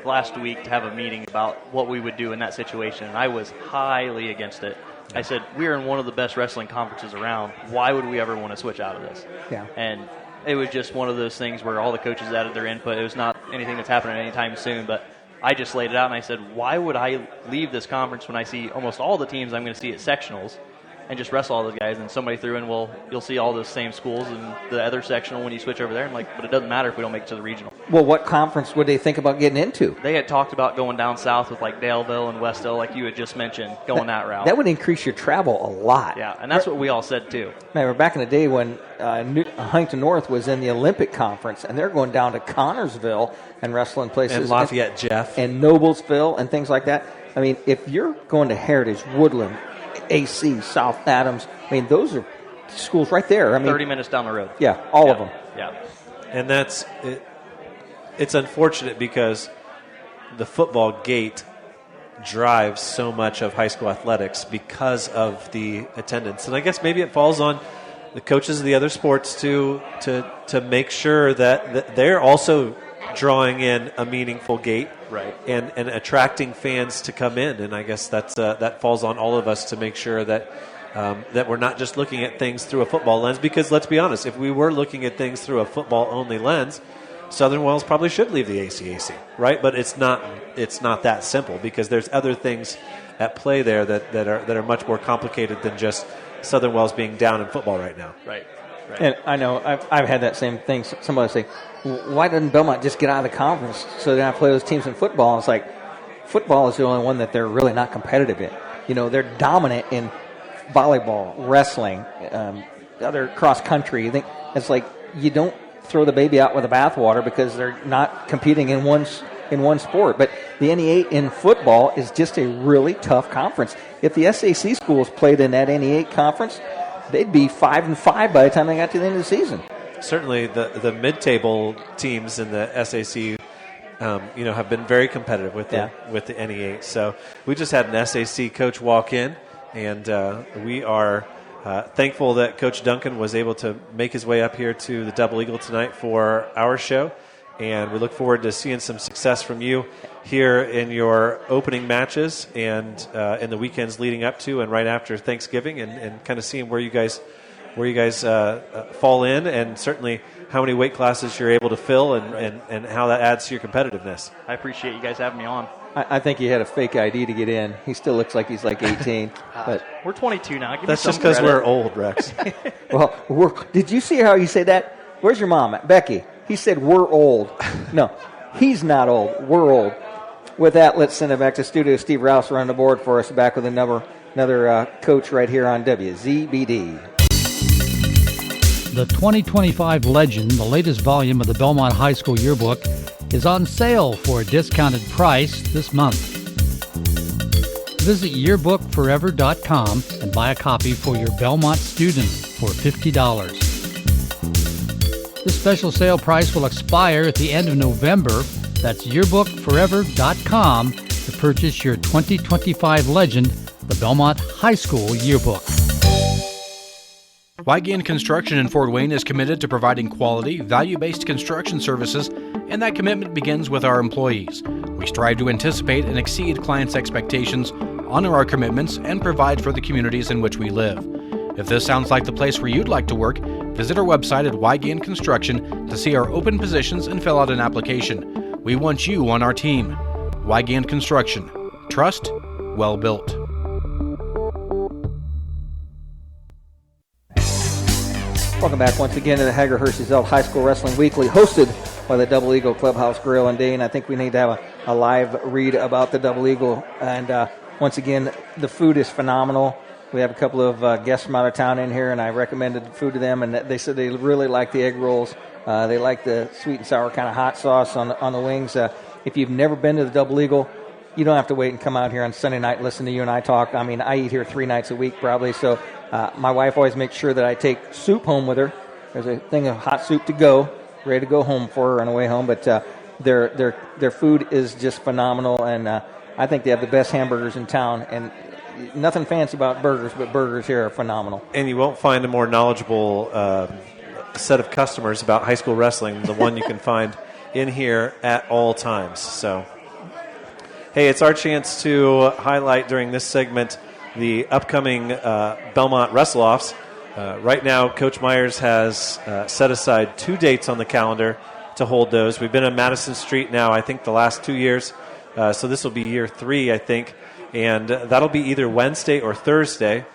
last week to have a meeting about what we would do in that situation, and I was highly against it. I said, we're in one of the best wrestling conferences around. Why would we ever want to switch out of this? Yeah. And it was just one of those things where all the coaches added their input. It was not anything that's happening anytime soon, but I just laid it out and I said, why would I leave this conference when I see almost all the teams I'm going to see at sectionals and just wrestle all those guys? And somebody threw in, well, you'll see all those same schools in the other sectional when you switch over there. I'm like, but it doesn't matter if we don't make it to the regional. Well, what conference would they think about getting into? They had talked about going down south with Daleville and Westell, like you had just mentioned, going that route. That would increase your travel a lot. Yeah, and that's what we all said too. Remember back in the day when Huntington North was in the Olympic Conference, and they're going down to Connorsville and wrestling places. And Lafayette Jeff. And Noblesville and things like that. I mean, if you're going to Heritage, Woodland, AC, South Adams, I mean, those are schools right there. I mean, 30 minutes down the road. Yeah, all of them. Yeah. And that's it. It's unfortunate because the football gate drives so much of high school athletics because of the attendance. And I guess maybe it falls on the coaches of the other sports to make sure that they're also drawing in a meaningful gate, right, and attracting fans to come in. And I guess that falls on all of us to make sure that we're not just looking at things through a football lens. Because let's be honest, if we were looking at things through a football-only lens, Southern Wells probably should leave the ACAC, right? But it's not that simple because there's other things at play there that are much more complicated than just Southern Wells being down in football right now. Right. And I know I've had that same thing. Somebody say, why doesn't Belmont just get out of the conference so they don't play those teams in football? And it's like, football is the only one that they're really not competitive in. They're dominant in volleyball, wrestling, other cross country. It's like you don't throw the baby out with the bathwater because they're not competing in one sport. But the NE8 in football is just a really tough conference. If the SAC schools played in that NE8 conference, they'd be 5-5 by the time they got to the end of the season. Certainly, the mid-table teams in the SAC, have been very competitive with the NE8. So we just had an SAC coach walk in, and we are thankful that Coach Duncan was able to make his way up here to the Double Eagle tonight for our show. And we look forward to seeing some success from you here in your opening matches and in the weekends leading up to and right after Thanksgiving, and kind of seeing where you guys fall in, and certainly how many weight classes you're able to fill and how that adds to your competitiveness. I appreciate you guys having me on. I think he had a fake ID to get in. He still looks like he's like 18. But we're 22 now. That's just because we're old, Rex. Well, did you see how he said that? Where's your mom? Becky. He said, we're old. No, he's not old. We're old. With that, let's send it back to studio. Steve Rouse running the board for us, back with another coach right here on WZBD. The 2025 Legend, the latest volume of the Belmont High School Yearbook, is on sale for a discounted price this month. Visit yearbookforever.com and buy a copy for your Belmont student for $50. This special sale price will expire at the end of November. That's yearbookforever.com to purchase your 2025 Legend, the Belmont High School Yearbook. Wygand Construction in Fort Wayne is committed to providing quality, value-based construction services, and that commitment begins with our employees. We strive to anticipate and exceed clients' expectations, honor our commitments, and provide for the communities in which we live. If this sounds like the place where you'd like to work, visit our website at Wygand Construction to see our open positions and fill out an application. We want you on our team. Wygand Construction. Trust, well built. Welcome back once again to the Hager Hershey's Elk High School Wrestling Weekly, hosted by the Double Eagle Clubhouse Brewer and Dane. I think we need to have a live read about the Double Eagle. And once again, the food is phenomenal. We have a couple of guests from out of town in here, and I recommended the food to them, and they said they really like the egg rolls. They like the sweet and sour kind of hot sauce on the wings. If you've never been to the Double Eagle, you don't have to wait and come out here on Sunday night and listen to you and I talk. I mean, I eat here 3 nights a week probably, so my wife always makes sure that I take soup home with her. There's a thing of hot soup to go, ready to go home for her on the way home. But their food is just phenomenal, and I think they have the best hamburgers in town. And nothing fancy about burgers, but burgers here are phenomenal. And you won't find a more knowledgeable set of customers about high school wrestling than the one you can find in here at all times. So, hey, it's our chance to highlight during this segment the upcoming Belmont Wrestle-Offs. Right now, Coach Myers has set aside 2 dates on the calendar to hold those. We've been on Madison Street now, I think, the last 2 years. So this will be year 3, I think. And that'll be either Wednesday or Thursday.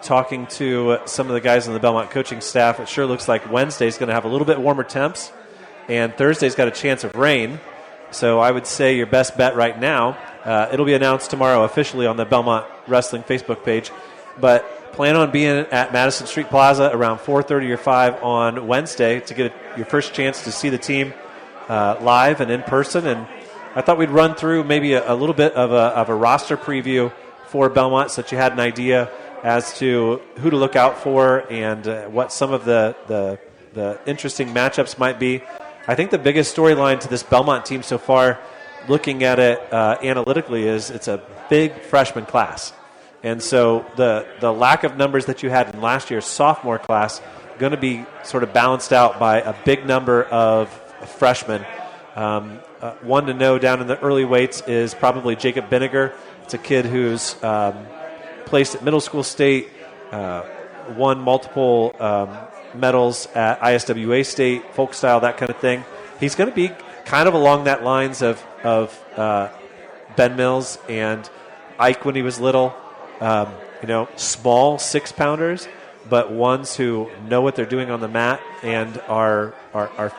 Talking to some of the guys on the Belmont coaching staff, it sure looks like Wednesday's going to have a little bit warmer temps, and Thursday's got a chance of rain. So I would say your best bet right now, it'll be announced tomorrow officially on the Belmont Wrestling Facebook page, but plan on being at Madison Street Plaza around 4:30 or 5 on Wednesday to get your first chance to see the team live and in person. And I thought we'd run through maybe a little bit of a roster preview for Belmont so that you had an idea as to who to look out for and what some of the interesting matchups might be. I think the biggest storyline to this Belmont team so far, looking at it analytically, is it's a big freshman class. And so the lack of numbers that you had in last year's sophomore class going to be sort of balanced out by a big number of freshmen. One to know down in the early weights is probably Jacob Binniger. It's a kid who's placed at middle school state, won multiple medals at ISWA state, folk style, that kind of thing. He's going to be kind of along that lines of Ben Mills and Ike when he was little. Small 6-pounders, but ones who know what they're doing on the mat and are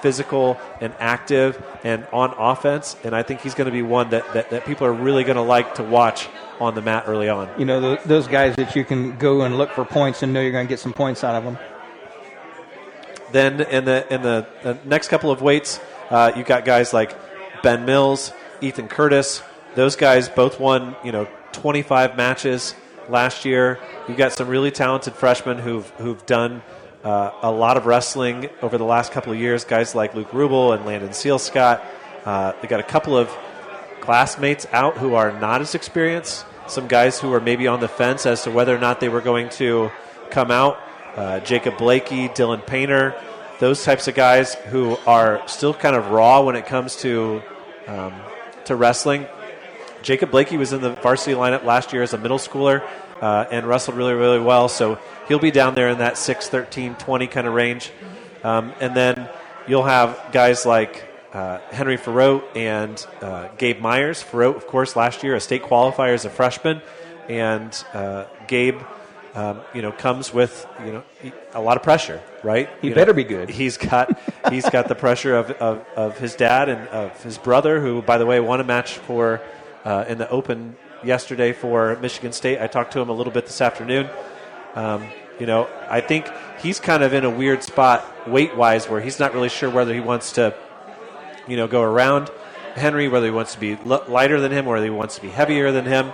physical and active and on offense. And I think he's going to be one that people are really going to like to watch on the mat early on. You know, those guys that you can go and look for points and know you're going to get some points out of them. Then in the next couple of weights, you've got guys like Ben Mills, Ethan Curtis. Those guys both won, 25 matches last year. You've got some really talented freshmen who've done a lot of wrestling over the last couple of years. Guys like Luke Rubel and Landon Sealscott. They got a couple of classmates out who are not as experienced. Some guys who are maybe on the fence as to whether or not they were going to come out. Jacob Blakey, Dylan Painter, those types of guys who are still kind of raw when it comes to wrestling. Jacob Blakey was in the varsity lineup last year as a middle schooler and wrestled really, really well. So he'll be down there in that 6, 13, 20 kind of range. And then you'll have guys like Henry Farrow and Gabe Myers. Farrow, of course, last year a state qualifier as a freshman. And Gabe, comes with, a lot of pressure, right? He better be good. He's got the pressure of his dad and of his brother, who, by the way, won a match for in the Open yesterday for Michigan State. I talked to him a little bit this afternoon. I think he's kind of in a weird spot weight-wise where he's not really sure whether he wants to, go around Henry, whether he wants to be lighter than him or whether he wants to be heavier than him.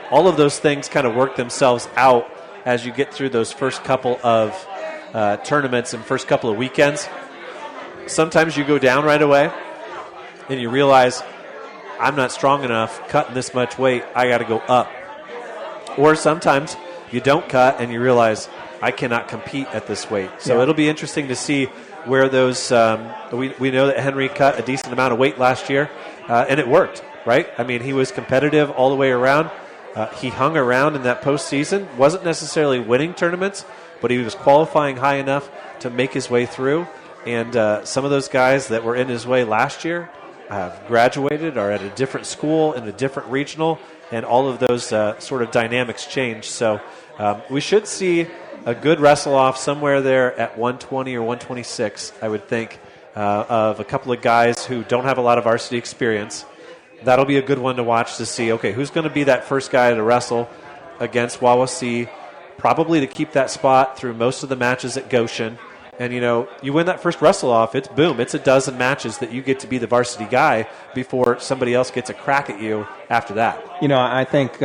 All of those things kind of work themselves out as you get through those first couple of tournaments and first couple of weekends. Sometimes you go down right away and you realize, I'm not strong enough cutting this much weight. I got to go up. Or sometimes you don't cut and you realize, I cannot compete at this weight. So Yeah. it'll be interesting to see where those we know that Henry cut a decent amount of weight last year, and it worked, right? I mean, he was competitive all the way around. He hung around in that postseason, wasn't necessarily winning tournaments, but he was qualifying high enough to make his way through. And some of those guys that were in his way last year have graduated, are at a different school, in a different regional, and all of those sort of dynamics change. So we should see a good wrestle-off somewhere there at 120 or 126, I would think, of a couple of guys who don't have a lot of varsity experience. That'll be a good one to watch to see, okay, who's going to be that first guy to wrestle against Wawasee, probably to keep that spot through most of the matches at Goshen. And, you win that first wrestle-off, it's boom. It's a dozen matches that you get to be the varsity guy before somebody else gets a crack at you after that. I think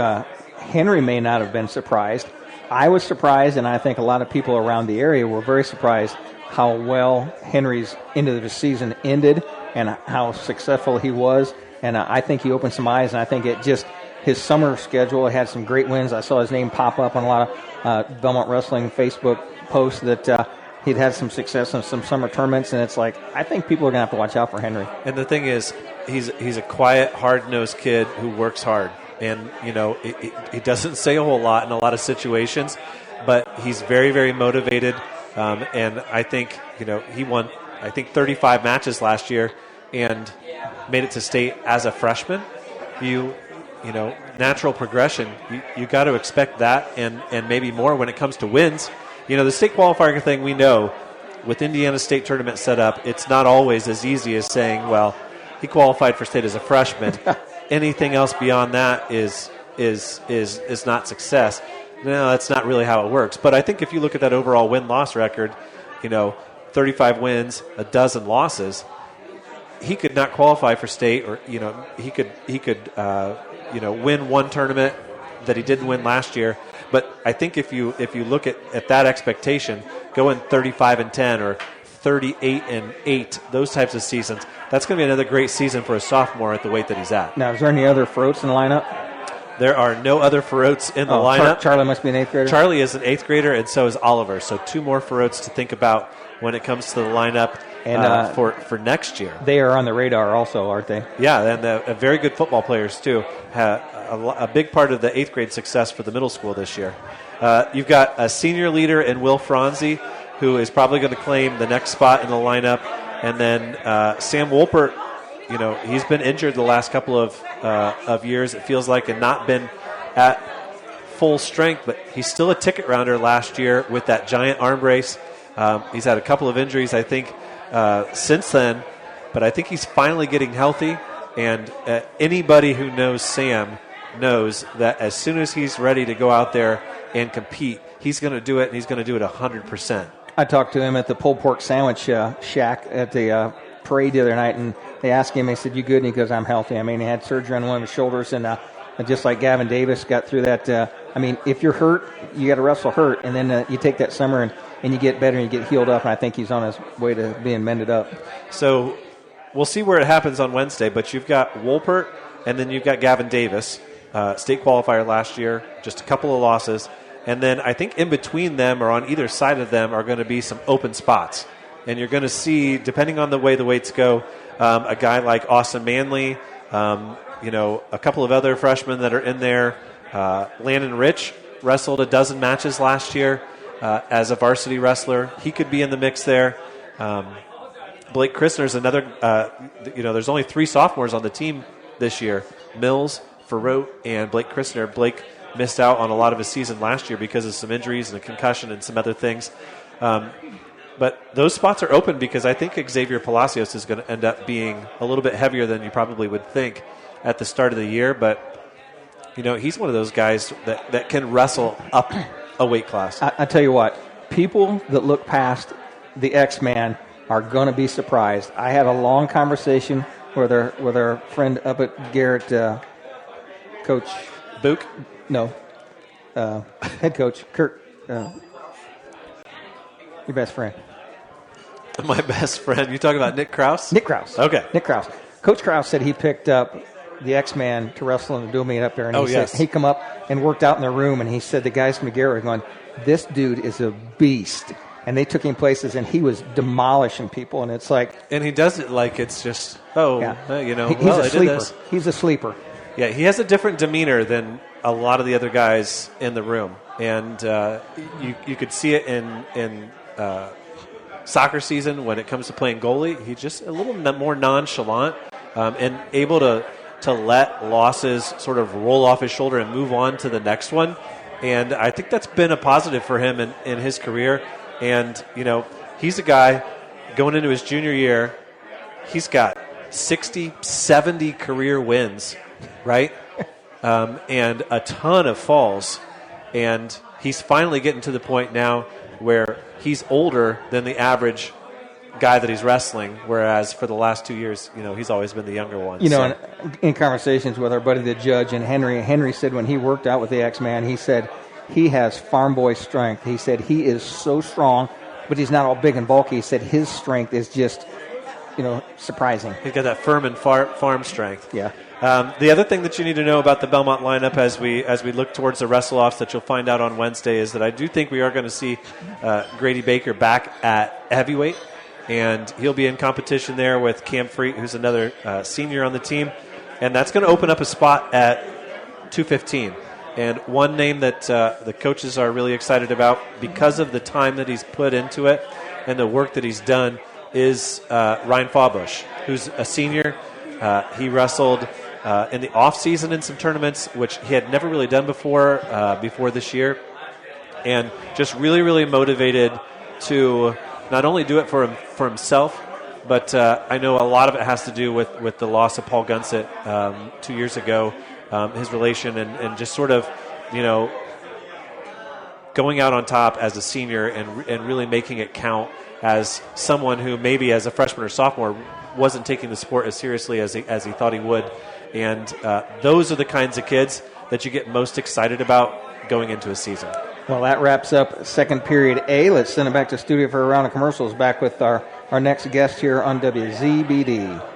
Henry may not have been surprised. I was surprised, and I think a lot of people around the area were very surprised how well Henry's end of the season ended and how successful he was. And I think he opened some eyes, and I think his summer schedule had some great wins. I saw his name pop up on a lot of Belmont Wrestling Facebook posts that he'd had some success in some summer tournaments, and it's like, I think people are going to have to watch out for Henry. And the thing is, he's a quiet, hard-nosed kid who works hard. And, he doesn't say a whole lot in a lot of situations, but he's very, very motivated. And I think, he won, 35 matches last year and made it to state as a freshman. Natural progression, you got to expect that and maybe more when it comes to wins. The state qualifier thing, we know with Indiana State tournament set up, it's not always as easy as saying, well, he qualified for state as a freshman. Anything else beyond that is not success. No, that's not really how it works. But I think if you look at that overall win-loss record, 35 wins, a dozen losses, he could not qualify for state, or he could win one tournament that he didn't win last year. But I think if you look at that expectation, going 35-10 or 38-8, those types of seasons, that's going to be another great season for a sophomore at the weight that he's at. Now, is there any other Ferotes in the lineup? There are no other Ferotes in the lineup. Charlie must be an 8th grader? Charlie is an 8th grader, and so is Oliver. So 2 more Ferotes to think about when it comes to the lineup and for next year. They are on the radar also, aren't they? Yeah, and very good football players, too. A big part of the 8th grade success for the middle school this year. You've got a senior leader in Will Franzi, who is probably going to claim the next spot in the lineup. And then Sam Wolpert, he's been injured the last couple of years, it feels like, and not been at full strength, but he's still a ticket rounder last year with that giant arm brace. He's had a couple of injuries, I think, since then, but I think he's finally getting healthy. And anybody who knows Sam knows that as soon as he's ready to go out there and compete, he's going to do it, and he's going to do it 100%. I talked to him at the pulled pork sandwich shack at the parade the other night, and they asked him, they said, "You good?" And he goes, "I'm healthy." I mean, he had surgery on one of his shoulders, and just like Gavin Davis got through that. If you're hurt, you got to wrestle hurt, and then you take that summer and you get better and you get healed up, and I think he's on his way to being mended up. So we'll see where it happens on Wednesday, but you've got Wolpert, and then you've got Gavin Davis, state qualifier last year, just a couple of losses. And then I think in between them or on either side of them are going to be some open spots. And you're going to see, depending on the way the weights go, a guy like Austin Manley, a couple of other freshmen that are in there. Landon Rich wrestled a dozen matches last year as a varsity wrestler. He could be in the mix there. Blake Christner's another, there's only 3 sophomores on the team this year. Mills, Ferote, and Blake Christner. Blake missed out on a lot of his season last year because of some injuries and a concussion and some other things. But those spots are open because I think Xavier Palacios is going to end up being a little bit heavier than you probably would think at the start of the year. But, he's one of those guys that can wrestle up a weight class. I tell you what, people that look past the X-Man are going to be surprised. I had a long conversation with our friend up at Garrett, Coach Book? No. Head coach, Kurt. Your best friend. My best friend. You talking about Nick Krause? Nick Krause. Okay. Nick Krause. Coach Krause said he picked up the X-Man to wrestle in the dual meet up there, and he yes. said he come up and worked out in their room, and he said the guys from McGarrett were going, this dude is a beast. And they took him places, and he was demolishing people, and it's like... And he does it like it's just, he's a sleeper. He's a sleeper. Yeah, he has a different demeanor than a lot of the other guys in the room. And you could see it in soccer season when it comes to playing goalie. He's just a little more nonchalant and able to let losses sort of roll off his shoulder and move on to the next one. And I think that's been a positive for him in his career. And, he's a guy going into his junior year, he's got 60, 70 career wins, right? And a ton of falls. And he's finally getting to the point now where he's older than the average guy that he's wrestling, whereas for the last 2 years, he's always been the younger one. In conversations with our buddy the judge and Henry said when he worked out with the X-Man, he said he has farm boy strength. He said he is so strong, but he's not all big and bulky. He said his strength is just, surprising. He's got that firm and farm strength. Yeah. The other thing that you need to know about the Belmont lineup as we look towards the wrestle-offs that you'll find out on Wednesday is that I do think we are going to see Grady Baker back at heavyweight, and he'll be in competition there with Cam Freet, who's another senior on the team, and that's going to open up a spot at 215. And one name that the coaches are really excited about because of the time that he's put into it and the work that he's done is Ryan Fawbush, who's a senior. He wrestled in the off-season in some tournaments, which he had never really done before this year, and just really, really motivated to not only do it for himself, but I know a lot of it has to do with the loss of Paul Gunsett 2 years ago, his relation, and just sort of, going out on top as a senior and really making it count as someone who maybe as a freshman or sophomore wasn't taking the sport as seriously as he thought he would. And those are the kinds of kids that you get most excited about going into a season. Well, that wraps up second period A. Let's send it back to the studio for a round of commercials. Back with our next guest here on WZBD.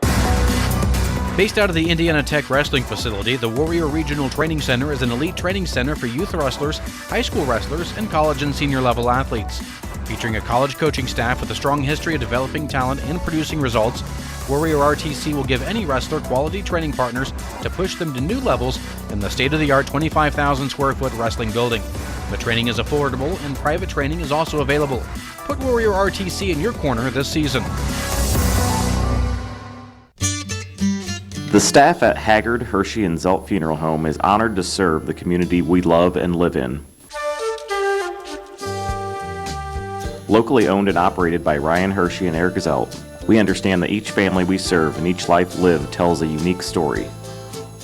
Based out of the Indiana Tech Wrestling Facility, the Warrior Regional Training Center is an elite training center for youth wrestlers, high school wrestlers, and college and senior level athletes. Featuring a college coaching staff with a strong history of developing talent and producing results, Warrior RTC will give any wrestler quality training partners to push them to new levels in the state-of-the-art 25,000 square foot wrestling building. The training is affordable and private training is also available. Put Warrior RTC in your corner this season. The staff at Haggard, Hershey, and Zelt Funeral Home is honored to serve the community we love and live in. Locally owned and operated by Ryan Hershey and Eric Zelt, we understand that each family we serve and each life lived tells a unique story.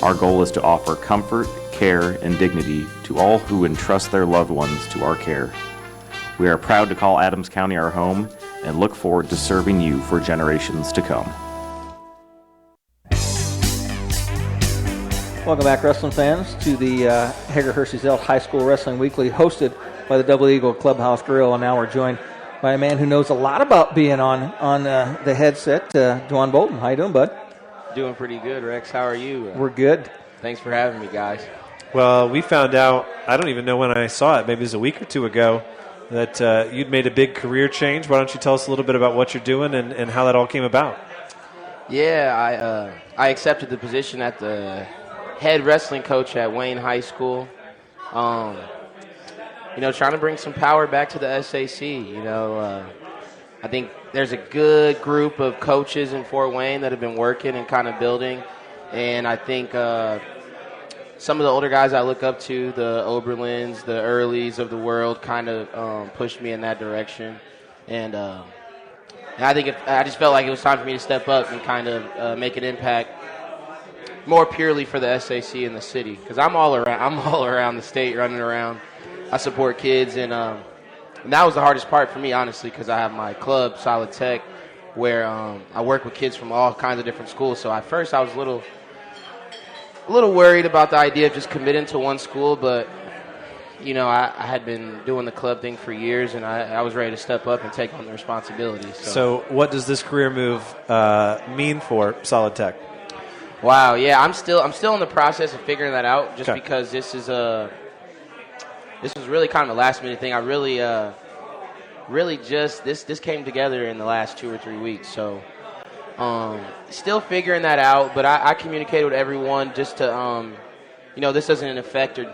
Our goal is to offer comfort, care, and dignity to all who entrust their loved ones to our care. We are proud to call Adams County our home and look forward to serving you for generations to come. Welcome back, wrestling fans, to the Haggard Hershey Zelt High School Wrestling Weekly, hosted by the Double Eagle Clubhouse Grill. And now we're joined by a man who knows a lot about being on the headset, Juwan Bolden. How you doing, bud? Doing pretty good, Rex. How are you? We're good. Thanks for having me, guys. Well, we found out, I don't even know when I saw it, maybe it was a week or two ago, that you'd made a big career change. Why don't you tell us a little bit about what you're doing and how that all came about? Yeah, I accepted the position at the head wrestling coach at Wayne High School. Trying to bring some power back to the SAC. I think there's a good group of coaches in Fort Wayne that have been working and kind of building. And I think some of the older guys I look up to, the Oberlins, the Earlys of the world, kind of pushed me in that direction. And I just felt like it was time for me to step up and kind of make an impact more purely for the SAC in the city, because I'm all around the state, running around. I support kids, and that was the hardest part for me, honestly, because I have my club, Solid Tech, where I work with kids from all kinds of different schools. So at first I was a little worried about the idea of just committing to one school, but I had been doing the club thing for years, and I was ready to step up and take on the responsibility. So what does this career move mean for Solid Tech? Wow, yeah, I'm still in the process of figuring that out. Just because this was really kind of a last minute thing. I really just this came together in the last 2 or 3 weeks. So still figuring that out. But I communicated with everyone just to this doesn't affect or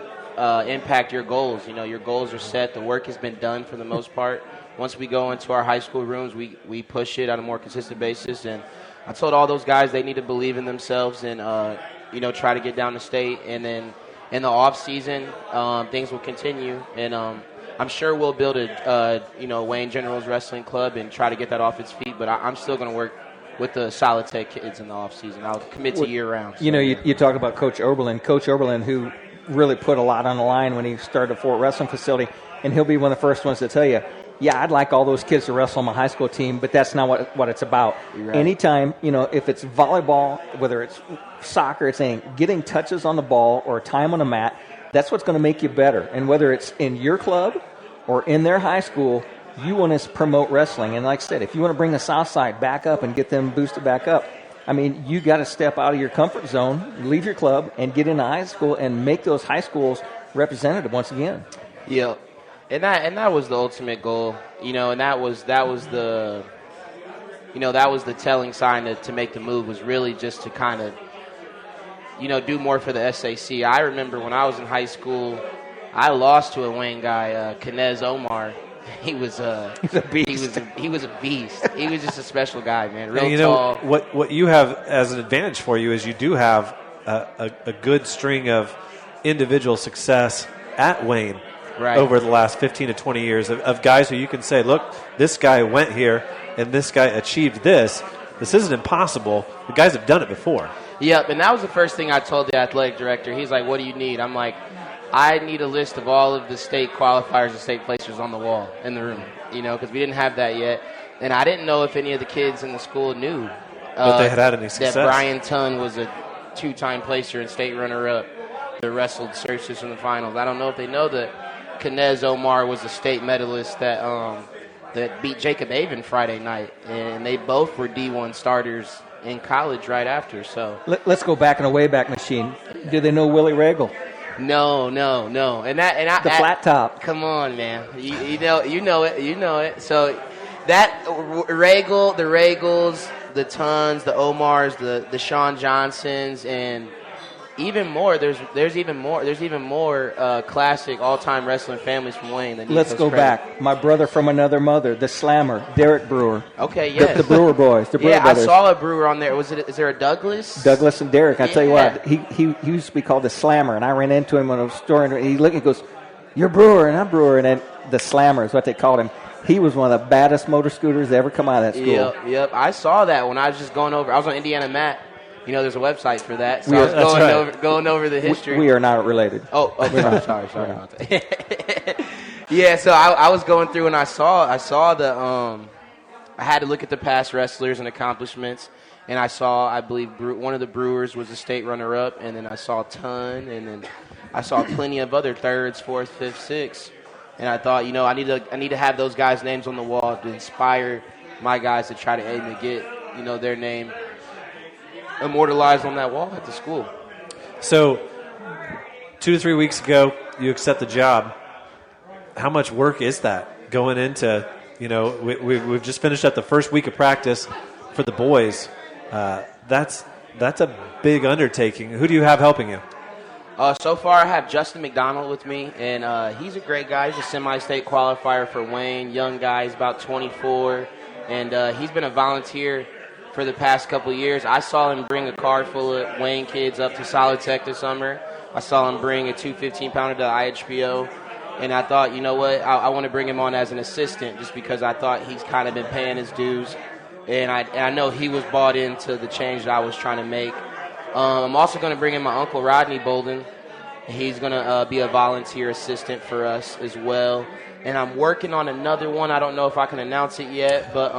impact your goals. Your goals are set. The work has been done for the most part. Once we go into our high school rooms, we push it on a more consistent basis. And I told all those guys they need to believe in themselves and, try to get down to state. And then in the off season, things will continue. And I'm sure we'll build a Wayne Generals Wrestling Club and try to get that off its feet. But I'm still going to work with the Solid Tech kids in the off season. I'll commit to year round. So. You talk about Coach Oberlin, who really put a lot on the line when he started a Fort Wrestling facility, and he'll be one of the first ones to tell you, yeah, I'd like all those kids to wrestle on my high school team, but that's not what it's about. Right. Anytime, if it's volleyball, whether it's soccer, it's saying getting touches on the ball or time on the mat, that's what's going to make you better. And whether it's in your club or in their high school, you want to promote wrestling. And like I said, if you want to bring the South Side back up and get them boosted back up, you got to step out of your comfort zone, leave your club, and get into high school and make those high schools representative once again. Yeah. And that was the ultimate goal, and that was the telling sign to make the move was really just to kind of, do more for the SAC. I remember when I was in high school, I lost to a Wayne guy, Knez Omar. He was a beast. He was a beast. He was just a special guy, man. Real tall. What you have as an advantage for you is you do have a good string of individual success at Wayne. Right. Over the last 15 to 20 years of guys who you can say, look, this guy went here and this guy achieved this. This isn't impossible. The guys have done it before. Yep, and that was the first thing I told the athletic director. He's like, what do you need? I'm like, I need a list of all of the state qualifiers and state placers on the wall in the room, because we didn't have that yet. And I didn't know if any of the kids in the school knew but they had any success. That Brian Tunn was a 2-time placer and state runner-up that wrestled Sturgis in the finals. I don't know if they know that Knez Omar was a state medalist that beat Jacob Avon Friday night, and they both were D1 starters in college right after. So let's go back in a Wayback Machine. Do they know Willie Regal? No. And the flat top. Come on, man. You know it. So that Regal, the Regals, the Tons, the Omars, the Sean Johnsons, and even more. There's even more classic all-time wrestling families from Wayne. Let's go back. My brother from another mother, the Slammer, Derek Brewer. Okay, yes. The Brewer boys. The Brewer brothers. I saw a Brewer on there. Is there a Douglas? Douglas and Derek. I tell you what, he used to be called the Slammer, and I ran into him in a store, and he looked and goes, "You're Brewer," and I'm Brewer, and then the Slammer is what they called him. He was one of the baddest motor scooters that ever come out of that school. Yep. I saw that when I was just going over. I was on Indiana Mat. There's a website for that. So I was going over the history. We are not related. Oh, sorry about that. Yeah, so I was going through and I saw the I had to look at the past wrestlers and accomplishments, and I saw, I believe, one of the Brewers was a state runner-up, and then I saw Ton, and then I saw plenty of other thirds, fourth, fifth, sixth, and I thought, I need to have those guys' names on the wall to inspire my guys to try to aim to get their name immortalized on that wall at the school. So 2 to 3 weeks ago, you accept the job. How much work is that going into, we've just finished up the first week of practice for the boys. That's a big undertaking. Who do you have helping you? So far, I have Justin McDonald with me, and he's a great guy. He's a semi-state qualifier for Wayne, young guy. He's about 24, and he's been a volunteer for the past couple of years. I saw him bring a car full of Wayne kids up to Solid Tech this summer. I saw him bring a 215-pounder to IHPO, and I thought, you know what, I want to bring him on as an assistant just because I thought he's kind of been paying his dues, and I know he was bought into the change that I was trying to make. I'm also going to bring in my uncle, Rodney Bolden. He's going to be a volunteer assistant for us as well, and I'm working on another one. I don't know if I can announce it yet, but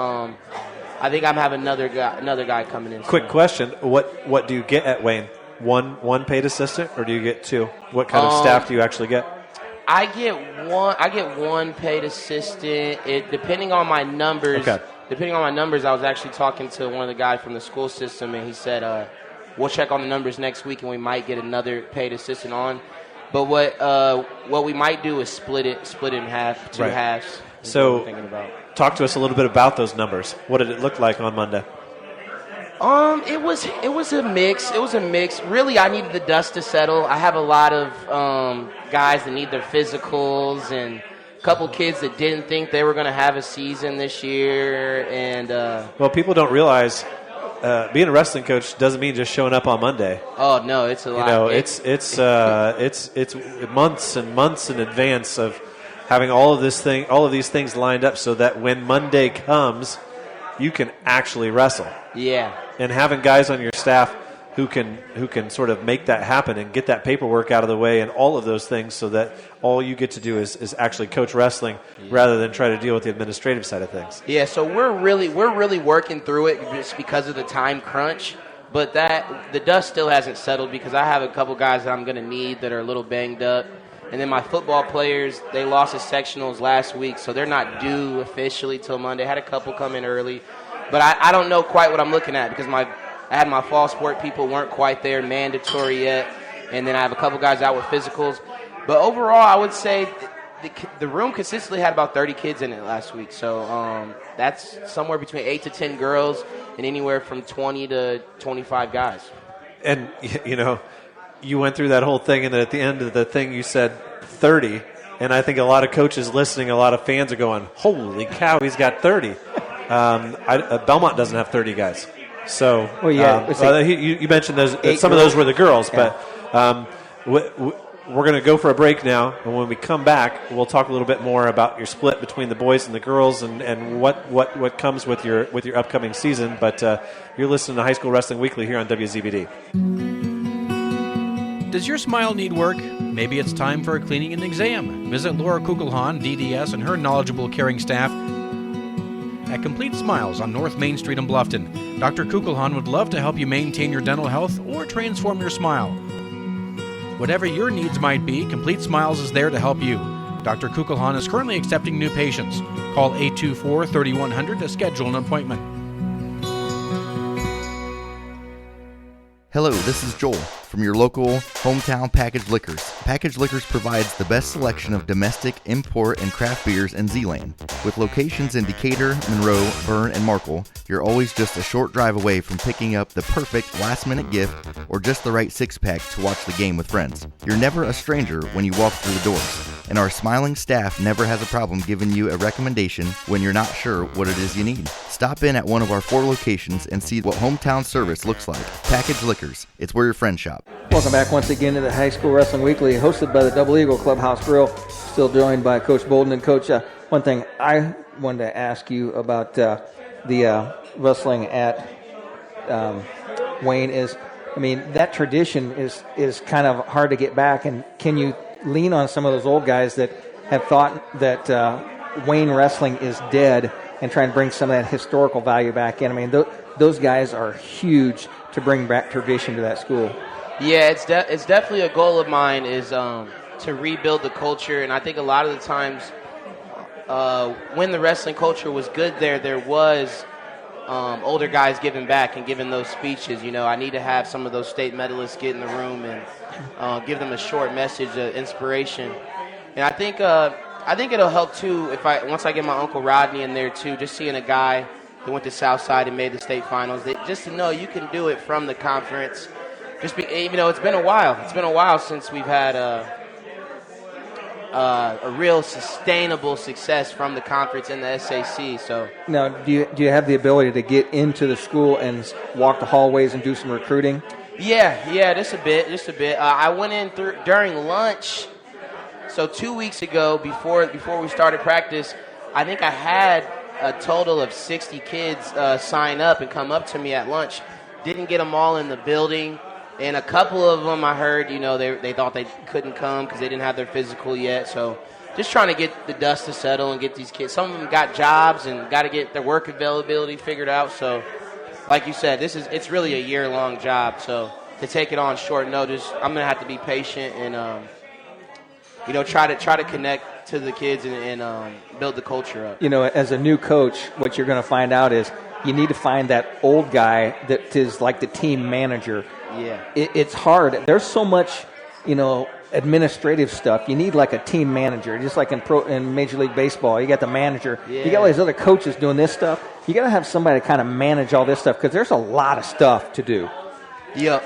I think I'm having another guy coming in. Quick question: What do you get at Wayne? One paid assistant, or do you get two? What kind of staff do you actually get? I get one paid assistant. Depending on my numbers. Okay. Depending on my numbers, I was actually talking to one of the guys from the school system, and he said we'll check on the numbers next week, and we might get another paid assistant on. But what we might do is split it in half, two halves. So talk to us a little bit about those numbers. What did it look like on Monday? It was a mix. It was a mix. Really, I needed the dust to settle. I have a lot of guys that need their physicals, and a couple kids that didn't think they were going to have a season this year. And well, people don't realize being a wrestling coach doesn't mean just showing up on Monday. Oh no, it's a lot. You know, it's months and months in advance of having all of these things lined up so that when Monday comes, you can actually wrestle. Yeah. And having guys on your staff who can sort of make that happen and get that paperwork out of the way and all of those things so that all you get to do is actually coach wrestling rather than try to deal with the administrative side of things. Yeah, so we're really working through it just because of the time crunch. But the dust still hasn't settled because I have a couple guys that I'm going to need that are a little banged up. And then my football players, they lost the sectionals last week, so they're not due officially till Monday. I had a couple come in early. But I don't know quite what I'm looking at because I had my fall sport people weren't quite there, mandatory yet. And then I have a couple guys out with physicals. But overall, I would say the room consistently had about 30 kids in it last week. So that's somewhere between 8 to 10 girls and anywhere from 20 to 25 guys. And, you know, you went through that whole thing, and then at the end of the thing you said 30. And I think a lot of coaches listening, a lot of fans are going, holy cow, he's got 30. Belmont doesn't have 30 guys. So you mentioned some of those were the girls, but we're going to go for a break now, and when we come back, we'll talk a little bit more about your split between the boys and the girls and what comes with your upcoming season. But you're listening to High School Wrestling Weekly here on WZBD. Does your smile need work? Maybe it's time for a cleaning and exam. Visit Laura Kugelhahn, DDS, and her knowledgeable, caring staff at Complete Smiles on North Main Street in Bluffton. Dr. Kugelhahn would love to help you maintain your dental health or transform your smile. Whatever your needs might be, Complete Smiles is there to help you. Dr. Kugelhahn is currently accepting new patients. Call 824-3100 to schedule an appointment. Hello, this is Joel from your local hometown Package Liquors. Package Liquors provides the best selection of domestic, import, and craft beers in Z-Lane. With locations in Decatur, Monroe, Byrne, and Markle, you're always just a short drive away from picking up the perfect last-minute gift or just the right six-pack to watch the game with friends. You're never a stranger when you walk through the doors, and our smiling staff never has a problem giving you a recommendation when you're not sure what it is you need. Stop in at one of our 4 locations and see what hometown service looks like. Package Liquors, it's where your friends shop. Welcome back once again to the High School Wrestling Weekly, hosted by the Double Eagle Clubhouse Grill. Still joined by Coach Bolden. And Coach, one thing I wanted to ask you about the wrestling at Wayne is, I mean, that tradition is kind of hard to get back. And can you lean on some of those old guys that have thought that Wayne wrestling is dead and try and bring some of that historical value back in? I mean, those guys are huge to bring back tradition to that school. Yeah, it's definitely a goal of mine is to rebuild the culture. And I think a lot of the times when the wrestling culture was good there was older guys giving back and giving those speeches. You know, I need to have some of those state medalists get in the room and give them a short message of inspiration. And I think it'll help too once I get my Uncle Rodney in there too, just seeing a guy that went to Southside and made the state finals, just to know you can do it from the conference. It's been a while. It's been a while since we've had a real sustainable success from the conference in the SAC. So now, do you have the ability to get into the school and walk the hallways and do some recruiting? Yeah, just a bit. I went in during lunch. So 2 weeks ago, before we started practice, I think I had a total of 60 kids sign up and come up to me at lunch. Didn't get them all in the building. And a couple of them I heard, they thought they couldn't come because they didn't have their physical yet. So just trying to get the dust to settle and get these kids. Some of them got jobs and got to get their work availability figured out. So like you said, it's really a year-long job. So to take it on short notice, I'm going to have to be patient and, try to connect to the kids and build the culture up. As a new coach, what you're going to find out is you need to find that old guy that is like the team manager. Yeah. It's hard. There's so much, administrative stuff. You need like a team manager, just like in Major League Baseball. You got the manager. Yeah. You got all these other coaches doing this stuff. You got to have somebody to kind of manage all this stuff because there's a lot of stuff to do. Yep.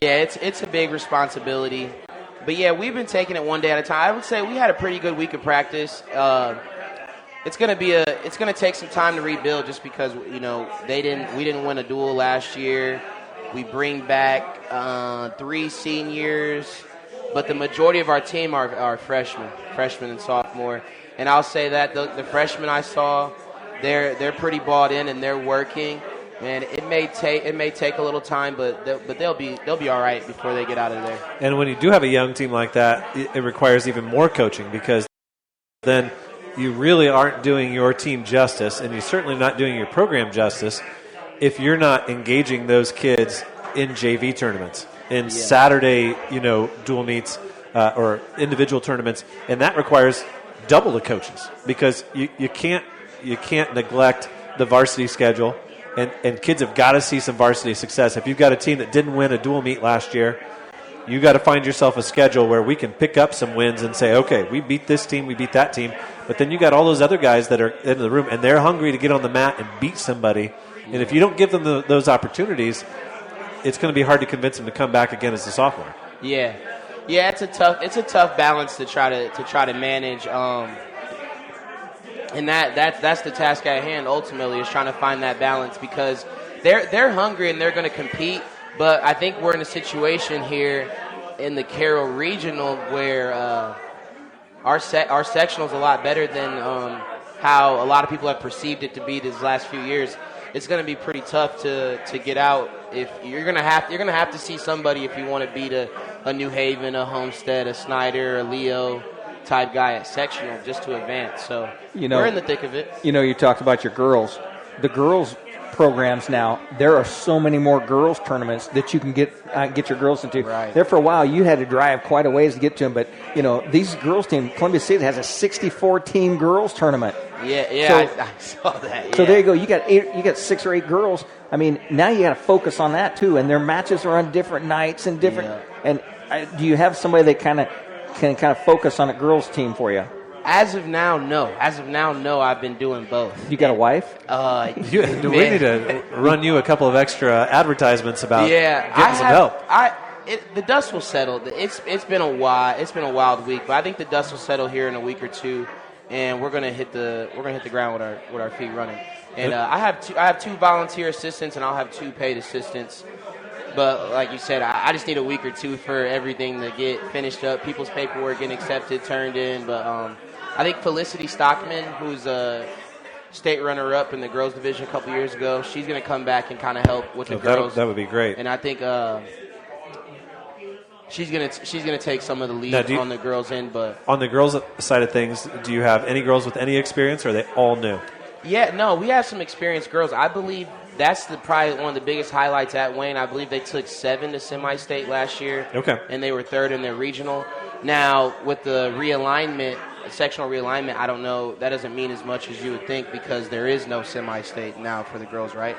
Yeah, it's a big responsibility. But yeah, we've been taking it one day at a time. I would say we had a pretty good week of practice. It's gonna take some time to rebuild just because we didn't win a duel last year. We bring back 3 seniors, but the majority of our team are freshmen and sophomore. And I'll say that the freshmen I saw, they're pretty bought in and they're working. And it may take a little time, but they'll be all right before they get out of there. And when you do have a young team like that, it requires even more coaching because then you really aren't doing your team justice, and you're certainly not doing your program justice if you're not engaging those kids in JV tournaments, in Saturday, dual meets or individual tournaments, and that requires double the coaches because you can't neglect the varsity schedule, and kids have got to see some varsity success. If you've got a team that didn't win a dual meet last year, you got to find yourself a schedule where we can pick up some wins and say, okay, we beat this team, we beat that team, but then you got all those other guys that are in the room and they're hungry to get on the mat and beat somebody. And if you don't give them those opportunities, it's going to be hard to convince them to come back again as a sophomore. Yeah, it's a tough balance to try to manage. And that's the task at hand. Ultimately, is trying to find that balance because they're hungry and they're going to compete. But I think we're in a situation here in the Carroll Regional where our sectional is a lot better than how a lot of people have perceived it to be these last few years. It's going to be pretty tough to get out. If you're going to have to see somebody if you want to beat a New Haven, a Homestead, a Snyder, a Leo type guy at sectional just to advance. So we're in the thick of it. You talked about your girls. The girls programs now, there are so many more girls tournaments that you can get your girls into. Right. There for a while, you had to drive quite a ways to get to them, but these girls team, Columbia City has a 64-team girls tournament. Yeah, so, I saw that. Yeah. So there you go. You got 6 or 8 girls. I mean, now you got to focus on that too, and their matches are on different nights and different. Yeah. And do you have somebody that can focus on a girls team for you? As of now, no. I've been doing both. You got a wife? We need to run you a couple of extra advertisements about getting some help. The dust will settle. It's been a while. It's been a wild week, but I think the dust will settle here in a week or two, and we're gonna hit the ground with our feet running. And I have 2 volunteer assistants, and I'll have 2 paid assistants. But like you said, I just need a week or 2 for everything to get finished up, people's paperwork getting accepted, turned in. But I think Felicity Stockman, who's a state runner-up in the girls division a couple years ago, she's going to come back and kind of help with the girls. That would be great. And I think she's going to take some of the lead on the girls' end. But on the girls' side of things, do you have any girls with any experience, or are they all new? Yeah, no, we have some experienced girls. I believe that's probably one of the biggest highlights at Wayne. I believe they took 7 to semi-state last year. Okay. And they were 3rd in their regional. Now, with the sectional realignment, I don't know. That doesn't mean as much as you would think because there is no semi-state now for the girls, right?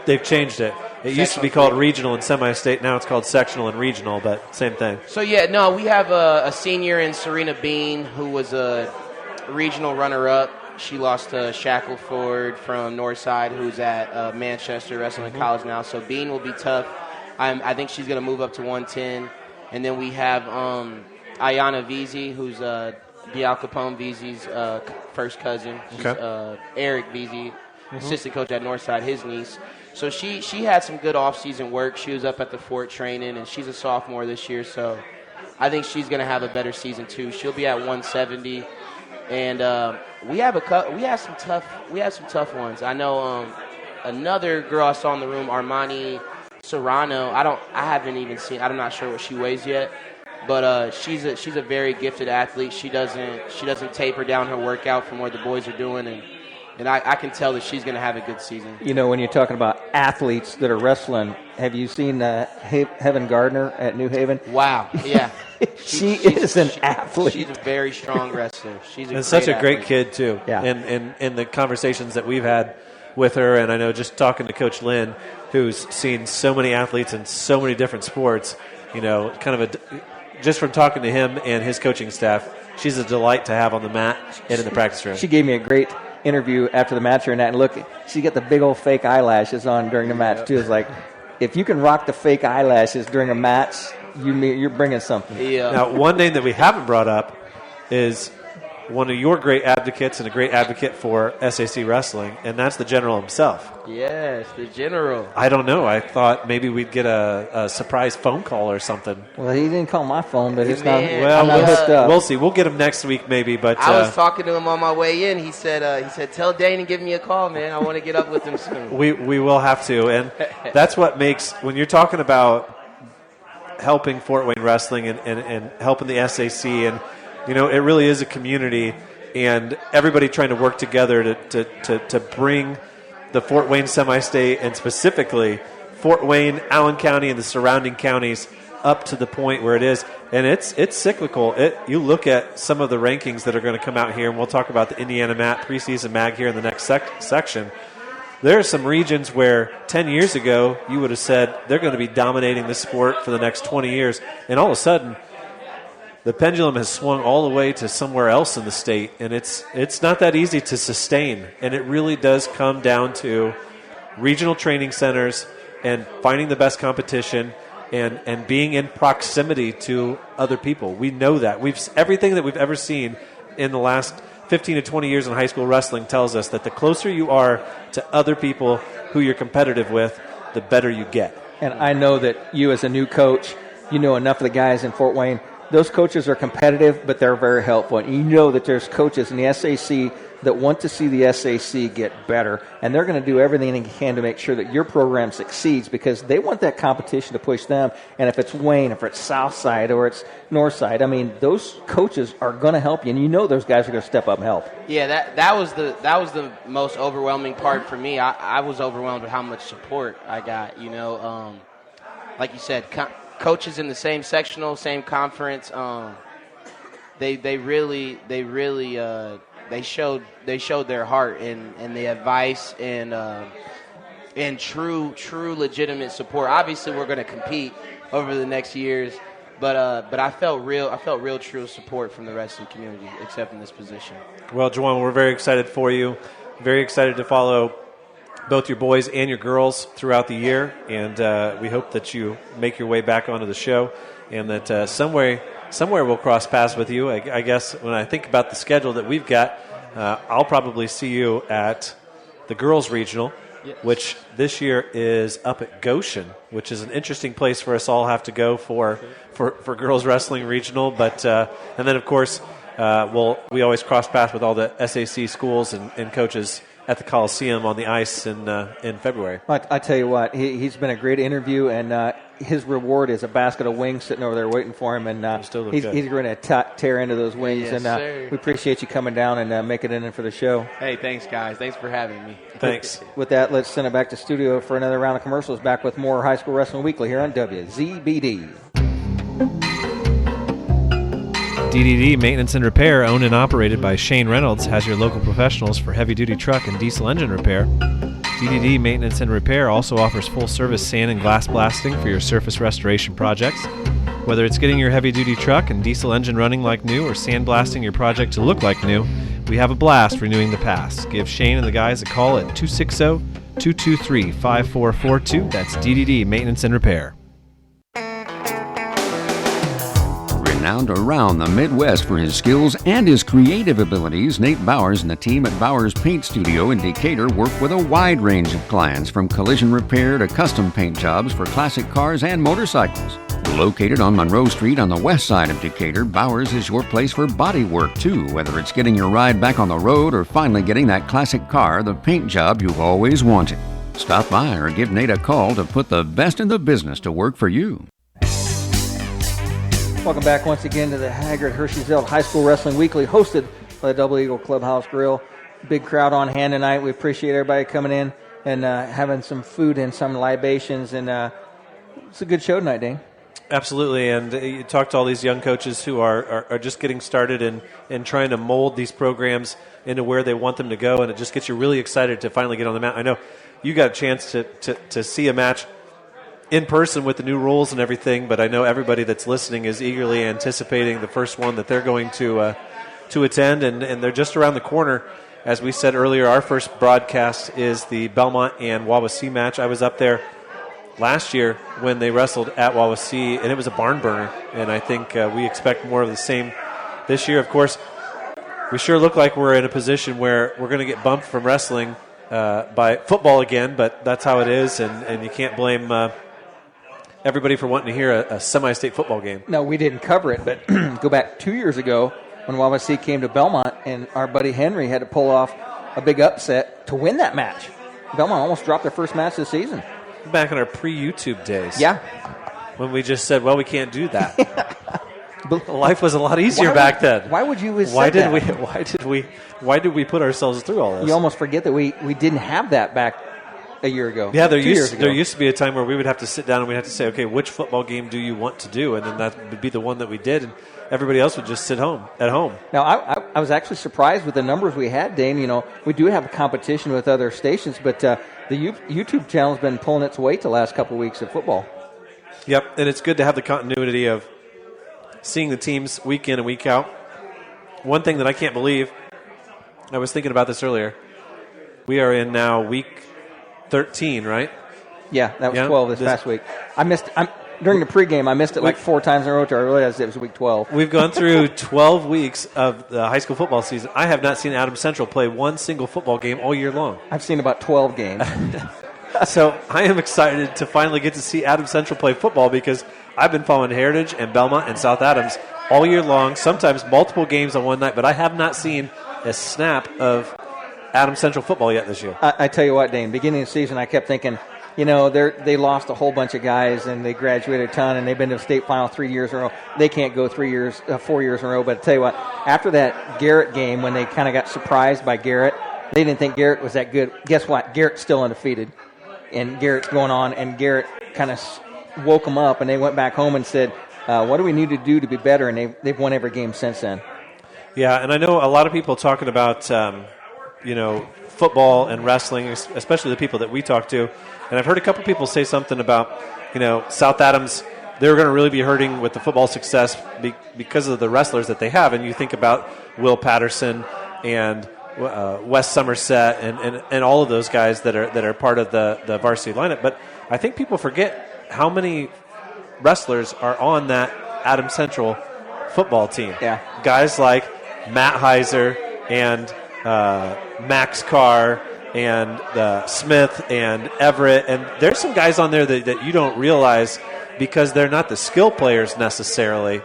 They've changed it. It used to be called regional and semi-state. Now it's called sectional and regional, but same thing. So, we have a senior in Serena Bean who was a regional runner-up. She lost to Shackleford from Northside, who's at Manchester Wrestling College now. So Bean will be tough. I think she's going to move up to 110. And then we have Ayana Veazey, who's Dial Capone Veazey's first cousin. She's Eric Veazey, assistant coach at Northside, his niece. So she had some good off-season work. She was up at the fort training, and she's a sophomore this year. So I think she's going to have a better season too. She'll be at 170. And we have some tough ones. I know another girl I saw in the room, Armani Serrano. I haven't even seen. I'm not sure what she weighs yet, but she's a very gifted athlete. She doesn't taper down her workout from what the boys are doing, and I can tell that she's going to have a good season. When you're talking about athletes that are wrestling, have you seen Heaven Gardner at New Haven? Wow, yeah. She is an athlete. She's a very strong wrestler. She's such a great athlete. kid too. Yeah. And in the conversations that we've had with her, and I know just talking to Coach Lynn, who's seen so many athletes in so many different sports, just from talking to him and his coaching staff, she's a delight to have on the mat and in the practice room. She gave me a great interview after the match and look, she got the big old fake eyelashes on during the match too. It's like, if you can rock the fake eyelashes during a match, you're bringing something. Yeah. Now, one name that we haven't brought up is one of your great advocates and a great advocate for SAC wrestling, and that's the general himself. Yes, the general. I don't know. I thought maybe we'd get a surprise phone call or something. Well, he didn't call my phone, but it's not. Well, I'm not hooked up. we'll see. We'll get him next week maybe. But I was talking to him on my way in. He said, tell Dane to give me a call, man. I want to get up with him soon. we will have to, and that's what makes, when you're talking about helping Fort Wayne wrestling and helping the SAC, and it really is a community, and everybody trying to work together to bring the Fort Wayne semi-state, and specifically Fort Wayne, Allen County, and the surrounding counties up to the point where it is. And it's cyclical. You look at some of the rankings that are going to come out here, and we'll talk about the Indiana MAT preseason mag here in the next section. There are some regions where 10 years ago you would have said they're going to be dominating the sport for the next 20 years, and all of a sudden the pendulum has swung all the way to somewhere else in the state, and it's not that easy to sustain. And it really does come down to regional training centers and finding the best competition and being in proximity to other people. We know that. Everything that we've ever seen in the last 15 to 20 years in high school wrestling tells us that the closer you are to other people who you're competitive with, the better you get. And I know that you, as a new coach, you know enough of the guys in Fort Wayne. Those coaches are competitive, but they're very helpful. And you know that there's coaches in the SAC that want to see the SAC get better, and they're going to do everything they can to make sure that your program succeeds, because they want that competition to push them. And if it's Wayne, if it's Southside, or it's Northside, I mean, those coaches are going to help you, and you know those guys are going to step up and help. Yeah, that was the most overwhelming part for me. I was overwhelmed with how much support I got. Like you said, coaches in the same sectional, same conference. They really showed their heart and the advice and true legitimate support. Obviously, we're going to compete over the next years, but I felt real true support from the wrestling community, except in this position. Well, Juwan, we're very excited for you. Very excited to follow both your boys and your girls throughout the year, and we hope that you make your way back onto the show, and that somewhere we'll cross paths with you. I guess when I think about the schedule that we've got, I'll probably see you at the girls' regional, yes, which this year is up at Goshen, which is an interesting place for us all have to go for girls wrestling regional. But and then of course we always cross paths with all the SAC schools and coaches at the Coliseum on the ice in February. I tell you what, he's been a great interview, and his reward is a basket of wings sitting over there waiting for him, and he's going to tear into those wings. Yes, and we appreciate you coming down and making it in for the show. Hey, thanks, guys. Thanks for having me. Thanks. With that, let's send it back to studio for another round of commercials. Back with more High School Wrestling Weekly here on WZBD. DDD Maintenance and Repair, owned and operated by Shane Reynolds, has your local professionals for heavy-duty truck and diesel engine repair. DDD Maintenance and Repair also offers full-service sand and glass blasting for your surface restoration projects. Whether it's getting your heavy-duty truck and diesel engine running like new or sandblasting your project to look like new, we have a blast renewing the past. Give Shane and the guys a call at 260-223-5442. That's DDD Maintenance and Repair. Renowned around the Midwest for his skills and his creative abilities, Nate Bowers and the team at Bowers Paint Studio in Decatur work with a wide range of clients, from collision repair to custom paint jobs for classic cars and motorcycles. Located on Monroe Street on the west side of Decatur, Bowers is your place for body work too, whether it's getting your ride back on the road or finally getting that classic car, the paint job you've always wanted. Stop by or give Nate a call to put the best in the business to work for you. Welcome back once again to the Haggard Hersheyville High School Wrestling Weekly, hosted by the Double Eagle Clubhouse Grill. Big crowd on hand tonight. We appreciate everybody coming in and having some food and some libations. And it's a good show tonight, Dane. Absolutely, and you talk to all these young coaches who are just getting started and trying to mold these programs into where they want them to go, and it just gets you really excited to finally get on the mat. I know you got a chance to see a match in person with the new rules and everything, but I know everybody that's listening is eagerly anticipating the first one that they're going to attend, and they're just around the corner. As we said earlier, our first broadcast is the Belmont and Wawasee match. I was up there last year when they wrestled at Wawasee, and it was a barn burner, and I think we expect more of the same this year. Of course, we sure look like we're in a position where we're going to get bumped from wrestling by football again, but that's how it is, and you can't blame everybody for wanting to hear a semi-state football game. No, we didn't cover it, but go back 2 years ago when Wawasee came to Belmont, and our buddy Henry had to pull off a big upset to win that match. Belmont almost dropped their first match this season. Back in our pre-YouTube days. Yeah. When we just said, well, we can't do that. Life was a lot easier back then. Why would you Why did we put ourselves through all this? You almost forget that we didn't have that back a year ago. Yeah, there used to be a time where we would have to sit down and we'd have to say, okay, which football game do you want to do? And then that would be the one that we did, and everybody else would just sit at home. Now, I was actually surprised with the numbers we had, Dane. You know, we do have a competition with other stations, but the YouTube channel has been pulling its weight the last couple of weeks of football. Yep, and it's good to have the continuity of seeing the teams week in and week out. One thing that I can't believe, I was thinking about this earlier, we are in now week 13, right? Yeah, that was 12 this past week. During the pregame, I missed it like 4 times in a row until I realized it was week 12. We've gone through 12 weeks of the high school football season. I have not seen Adams Central play one single football game all year long. I've seen about 12 games. So I am excited to finally get to see Adams Central play football because I've been following Heritage and Belmont and South Adams all year long, sometimes multiple games on one night, but I have not seen a snap of Adams Central football yet this year. I tell you what, Dane, beginning of the season, I kept thinking, you know, they lost a whole bunch of guys and they graduated a ton and they've been to the state final 3 years in a row. They can't go 4 years in a row. But I tell you what, after that Garrett game when they kind of got surprised by Garrett, they didn't think Garrett was that good. Guess what? Garrett's still undefeated. And Garrett's going on, and Garrett kind of woke them up, and they went back home and said, what do we need to do to be better? And they've won every game since then. Yeah, and I know a lot of people talking about, football and wrestling, especially the people that we talk to. And I've heard a couple people say something about, South Adams, they're going to really be hurting with the football success because of the wrestlers that they have. And you think about Will Patterson and West Somerset and all of those guys that are part of the varsity lineup. But I think people forget how many wrestlers are on that Adams Central football team. Yeah. Guys like Matt Heiser and Max Carr and Smith and Everett. And there's some guys on there that you don't realize because they're not the skill players necessarily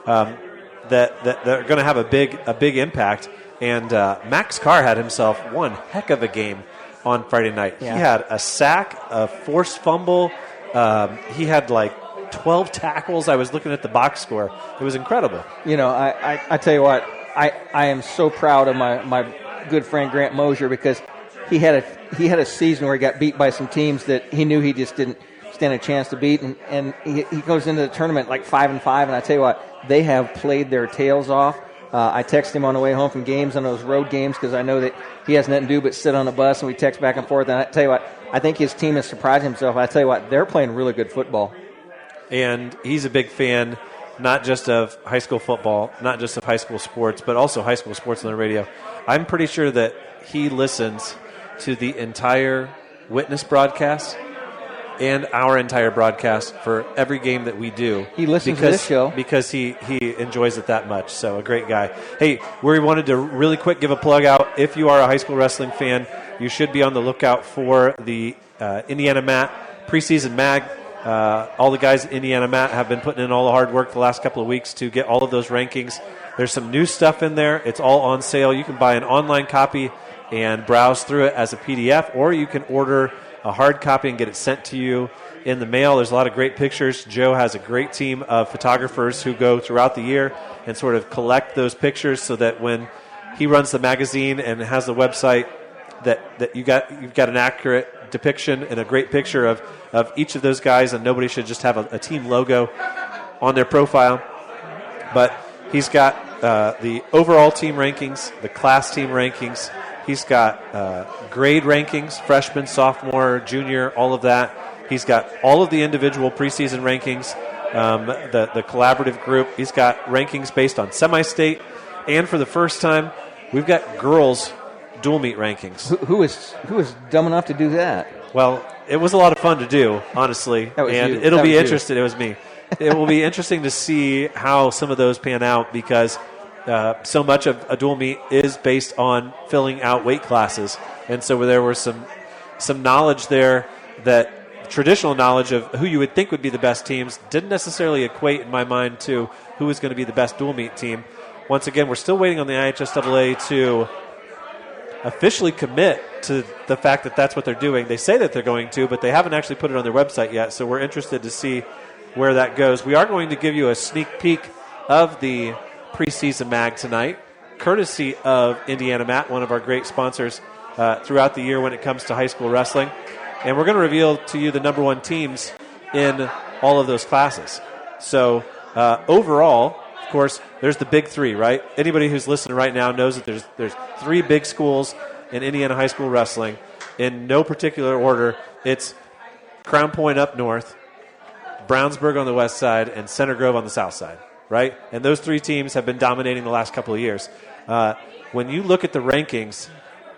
that they're going to have a big impact. And Max Carr had himself one heck of a game on Friday night. Yeah. He had a sack, a forced fumble. He had like 12 tackles. I was looking at the box score. It was incredible. I tell you what, I am so proud of my good friend Grant Mosier because he had a season where he got beat by some teams that he knew he just didn't stand a chance to beat, and he goes into the tournament like 5-5, and I tell you what, they have played their tails off. I text him on the way home from games, on those road games, because I know that he has nothing to do but sit on the bus, and we text back and forth. And I tell you what, I think his team has surprised himself. I tell you what, they're playing really good football. And he's a big fan, not just of high school football, not just of high school sports, but also high school sports on the radio. I'm pretty sure that he listens to the entire Witness broadcast and our entire broadcast for every game that we do. He listens to this show. Because he enjoys it that much. So a great guy. Hey, we wanted to really quick give a plug out. If you are a high school wrestling fan, you should be on the lookout for the Indiana Mat preseason mag. All the guys at Indiana Mat have been putting in all the hard work the last couple of weeks to get all of those rankings. There's some new stuff in there. It's all on sale. You can buy an online copy and browse through it as a PDF, or you can order a hard copy and get it sent to you in the mail. There's a lot of great pictures. Joe has a great team of photographers who go throughout the year and sort of collect those pictures so that when he runs the magazine and has the website that you've got an accurate depiction and a great picture of each of those guys, and nobody should just have a team logo. on their profile. But he's got the overall team rankings, the class team rankings. He's got grade rankings, freshman, sophomore, junior, all of that. He's got all of the individual preseason rankings, the collaborative group. He's got rankings based on semi-state. And for the first time, we've got girls' dual meet rankings. Who is dumb enough to do that? Well, it was a lot of fun to do, honestly. And you. it'll That be was you. interesting. It was me. It will be interesting to see how some of those pan out because so much of a dual meet is based on filling out weight classes. And so there was some knowledge there that traditional knowledge of who you would think would be the best teams didn't necessarily equate in my mind to who was going to be the best dual meet team. Once again, we're still waiting on the IHSAA to officially commit to the fact that that's what they're doing. They say that they're going to, but they haven't actually put it on their website yet, so we're interested to see where that goes. We are going to give you a sneak peek of the preseason mag tonight, courtesy of Indiana Mat, one of our great sponsors throughout the year when it comes to high school wrestling. And we're going to reveal to you the number one teams in all of those classes. So overall, of course, there's the big three, right? Anybody who's listening right now knows that there's three big schools in Indiana high school wrestling. In no particular order, it's Crown Point up north, Brownsburg on the west side, and Center Grove on the south side, right? And those three teams have been dominating the last couple of years. When you look at the rankings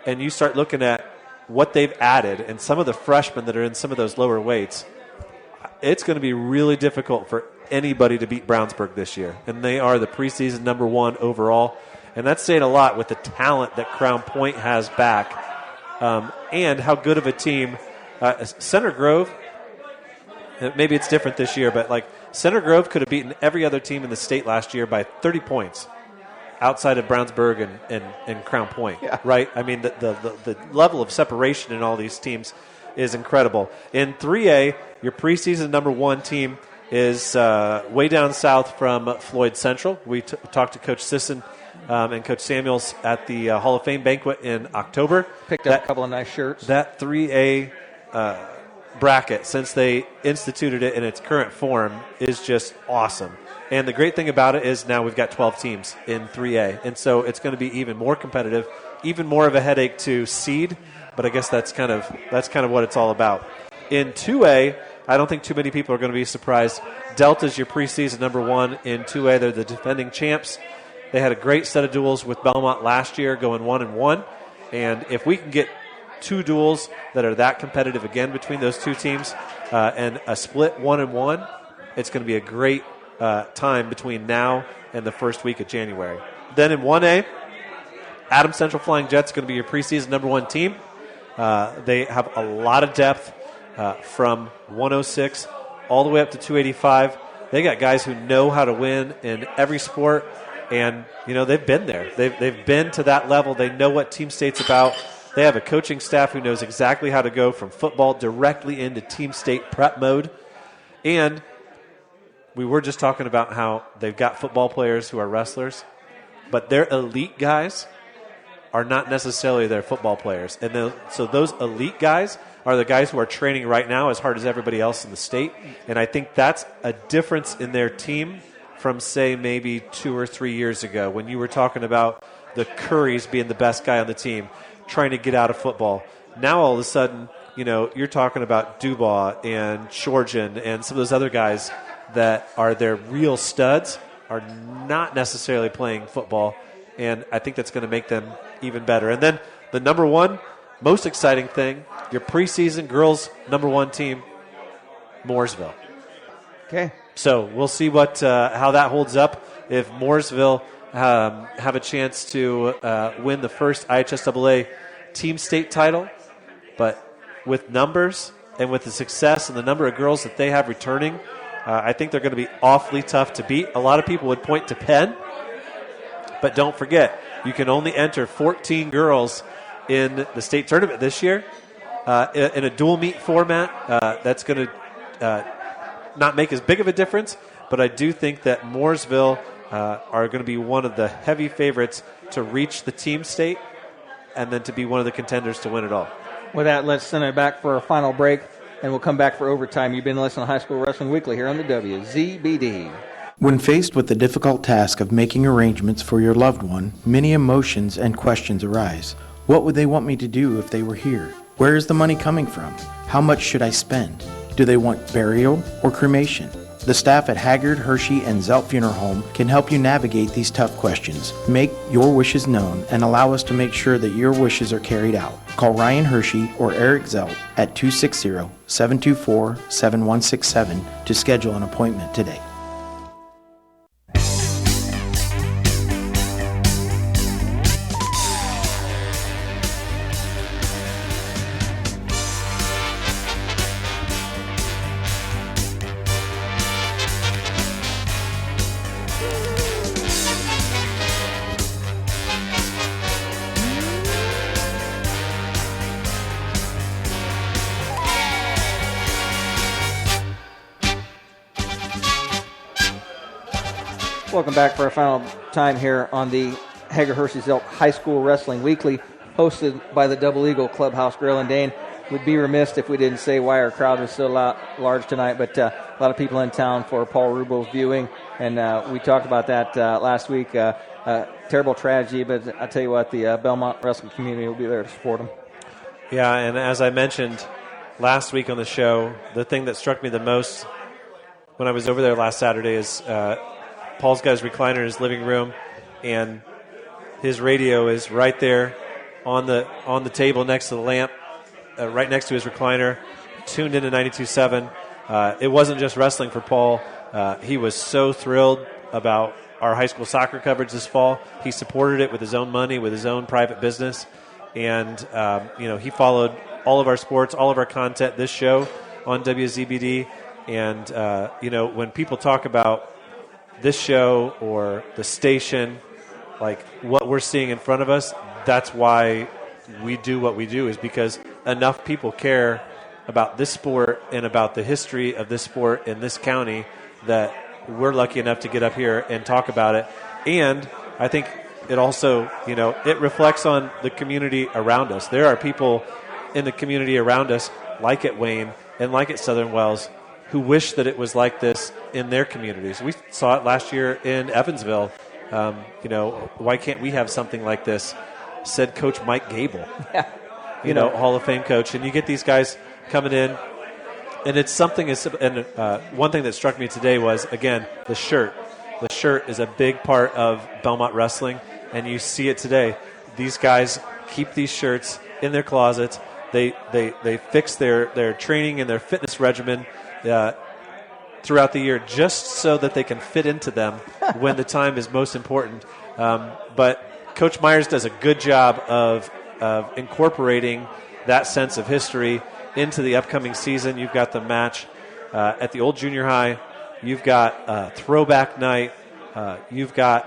and you start looking at what they've added and some of the freshmen that are in some of those lower weights, it's going to be really difficult for anybody to beat Brownsburg this year. And they are the preseason number one overall. And that's saying a lot with the talent that Crown Point has back and how good of a team. Center Grove, maybe it's different this year, but like Center Grove could have beaten every other team in the state last year by 30 points outside of Brownsburg and Crown Point, right? I mean, the level of separation in all these teams is incredible. In 3A, your preseason number one team is way down south from Floyd Central. We talked to Coach Sisson and Coach Samuels at the Hall of Fame banquet in October. Picked up a couple of nice shirts. That 3A bracket, since they instituted it in its current form, is just awesome. And the great thing about it is now we've got 12 teams in 3A. And so it's going to be even more competitive, even more of a headache to seed. But I guess that's kind of what it's all about. In 2A, I don't think too many people are going to be surprised. Delta's your preseason number one in 2A. They're the defending champs. They had a great set of duels with Belmont last year, going 1-1. And if we can get two duels that are that competitive again between those two teams and a split 1-1, it's going to be a great time between now and the first week of January. Then in 1A, Adams Central Flying Jets is going to be your preseason number one team. They have a lot of depth from 106 all the way up to 285. They got guys who know how to win in every sport, and they've been there. They've been to that level. They know what Team State's about. They have a coaching staff who knows exactly how to go from football directly into Team State prep mode. And we were just talking about how they've got football players who are wrestlers, but their elite guys are not necessarily their football players. And so those elite guys are the guys who are training right now as hard as everybody else in the state. And I think that's a difference in their team from, say, maybe 2 or 3 years ago when you were talking about the Currys being the best guy on the team, trying to get out of football. Now all of a sudden, you're talking about Dubois and Shorjan and some of those other guys that are their real studs are not necessarily playing football, and I think that's going to make them even better. And then the number one, most exciting thing, your preseason girls' number one team, Mooresville. Okay. So we'll see how that holds up. If Mooresville have a chance to win the first IHSAA team state title, but with numbers and with the success and the number of girls that they have returning, I think they're going to be awfully tough to beat. A lot of people would point to Penn, but don't forget, you can only enter 14 girls in the state tournament this year in a dual meet format. That's going to not make as big of a difference, but I do think that Mooresville are going to be one of the heavy favorites to reach the team state and then to be one of the contenders to win it all. With that, let's send it back for a final break, and we'll come back for overtime. You've been listening to High School Wrestling Weekly here on the WZBD. When faced with the difficult task of making arrangements for your loved one, many emotions and questions arise. What would they want me to do if they were here? Where is the money coming from? How much should I spend? Do they want burial or cremation? The staff at Haggard, Hershey, and Zelt Funeral Home can help you navigate these tough questions. Make your wishes known and allow us to make sure that your wishes are carried out. Call Ryan Hershey or Eric Zelt at 260-724-7167 to schedule an appointment today. Welcome back for our final time here on the Hager Hershey Zelt High School Wrestling Weekly, hosted by the Double Eagle Clubhouse Grill and Dane. We'd be remiss if we didn't say why our crowd was so large tonight, but a lot of people in town for Paul Rubel's viewing, and we talked about that last week. Terrible tragedy, but I tell you what, the Belmont wrestling community will be there to support him. Yeah, and as I mentioned last week on the show, the thing that struck me the most when I was over there last Saturday is Paul's got his recliner in his living room, and his radio is right there on the table next to the lamp, right next to his recliner, tuned into 92.7. It wasn't just wrestling for Paul. He was so thrilled about our high school soccer coverage this fall. He supported it with his own money, with his own private business, and he followed all of our sports, all of our content, this show on WZBD. And when people talk about this show or the station, like what we're seeing in front of us, that's why we do what we do, is because enough people care about this sport and about the history of this sport in this county that we're lucky enough to get up here and talk about it. And I think it also, it reflects on the community around us. There are people in the community around us, like at Wayne and like at Southern Wells, who wish that it was like this in their communities. We saw it last year in Evansville. Why can't we have something like this? Said Coach Mike Gable, Hall of Fame coach. And you get these guys coming in, and it's something. And one thing that struck me today was, again, the shirt. The shirt is a big part of Belmont wrestling, and you see it today. These guys keep these shirts in their closets. They fix their training and their fitness regimen throughout the year just so that they can fit into them when the time is most important. But Coach Myers does a good job of incorporating that sense of history into the upcoming season. You've got the match at the old junior high. You've got throwback night. He's got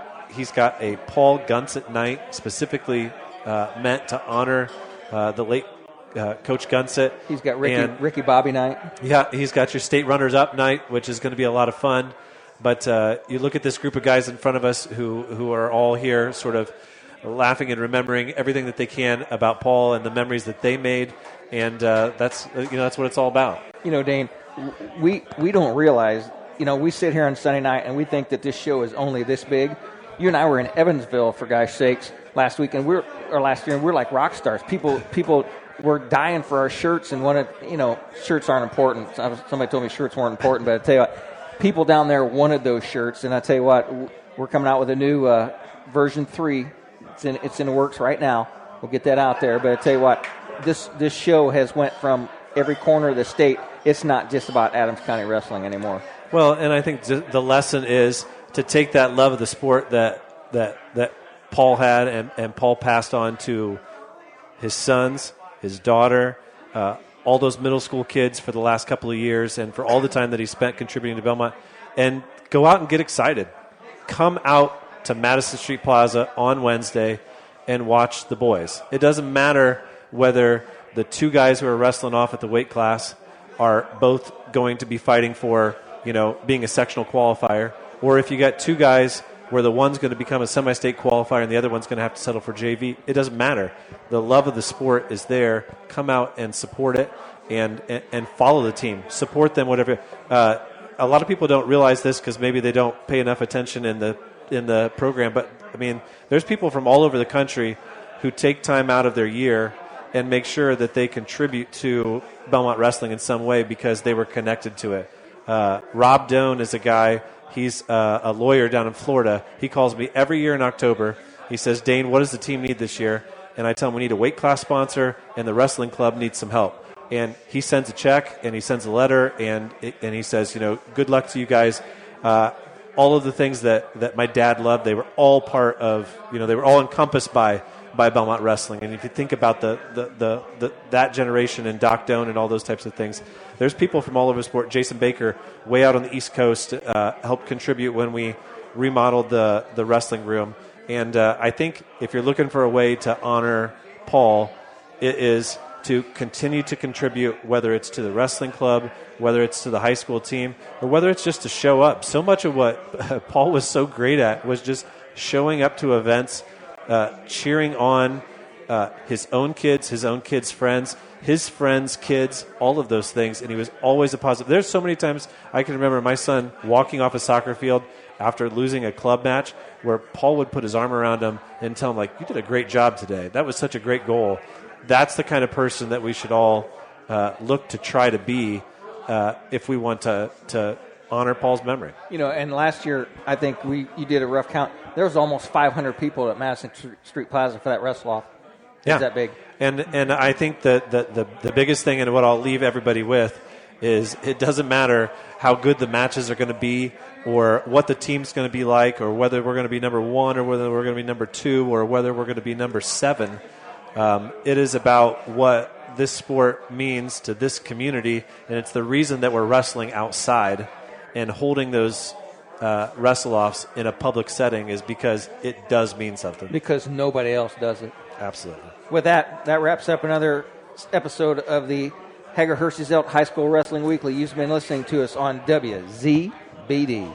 a Paul Gunsett night specifically meant to honor the late Coach Gunsett. He's got Ricky Bobby night. Yeah, he's got your state runners up night, which is going to be a lot of fun. But you look at this group of guys in front of us who are all here sort of laughing and remembering everything that they can about Paul and the memories that they made, and that's what it's all about. Dane, we don't realize, we sit here on Sunday night and we think that this show is only this big. You and I were in Evansville, for gosh sakes, last week, and last year, and we're like rock stars. People were dying for our shirts and wanted, shirts aren't important. Somebody told me shirts weren't important, but I tell you what, people down there wanted those shirts, and I tell you what, we're coming out with a new version 3. It's in the works right now. We'll get that out there, but I tell you what, this show has went from every corner of the state. It's not just about Adams County wrestling anymore. Well, and I think the lesson is to take that love of the sport that Paul had and Paul passed on to his sons, his daughter, all those middle school kids for the last couple of years, and for all the time that he spent contributing to Belmont, and go out and get excited. Come out to Madison Street Plaza on Wednesday and watch the boys. It doesn't matter whether the two guys who are wrestling off at the weight class are both going to be fighting for, being a sectional qualifier, or if you got two guys where the one's going to become a semi-state qualifier and the other one's going to have to settle for JV. It doesn't matter. The love of the sport is there. Come out and support it and follow the team. Support them, whatever. a lot of people don't realize this because maybe they don't pay enough attention in the program. But I mean, there's people from all over the country who take time out of their year and make sure that they contribute to Belmont wrestling in some way because they were connected to it. Rob Doan is a guy. He's a lawyer down in Florida. He calls me every year in October. He says, Dane, what does the team need this year? And I tell him we need a weight class sponsor, and the wrestling club needs some help. And he sends a check, and he sends a letter, and he says, good luck to you guys. All of the things that my dad loved, they were all part of, they were all encompassed by Belmont wrestling. And if you think about that generation and Doc Doan and all those types of things, there's people from all over sport. Jason Baker, way out on the East Coast, helped contribute when we remodeled the wrestling room. And I think if you're looking for a way to honor Paul, it is to continue to contribute, whether it's to the wrestling club, whether it's to the high school team, or whether it's just to show up. So much of what Paul was so great at was just showing up to events, cheering on his own kids' friends, his friends' kids, all of those things, and he was always a positive. There's so many times I can remember my son walking off a soccer field after losing a club match where Paul would put his arm around him and tell him, like, you did a great job today. That was such a great goal. That's the kind of person that we should all look to try to be if we want to honor Paul's memory. And last year, I think you did a rough count. There was almost 500 people at Madison Street Plaza for that wrestle-off. Yeah. Is that big? And I think that the biggest thing, and what I'll leave everybody with, is it doesn't matter how good the matches are going to be or what the team's going to be like or whether we're going to be number 1 or whether we're going to be number 2 or whether we're going to be number 7. It is about what this sport means to this community, and it's the reason that we're wrestling outside and holding those wrestle-offs in a public setting is because it does mean something. Because nobody else does it. Absolutely. With that wraps up another episode of the Hager Hershey Zelt High School Wrestling Weekly. You've been listening to us on WZBD.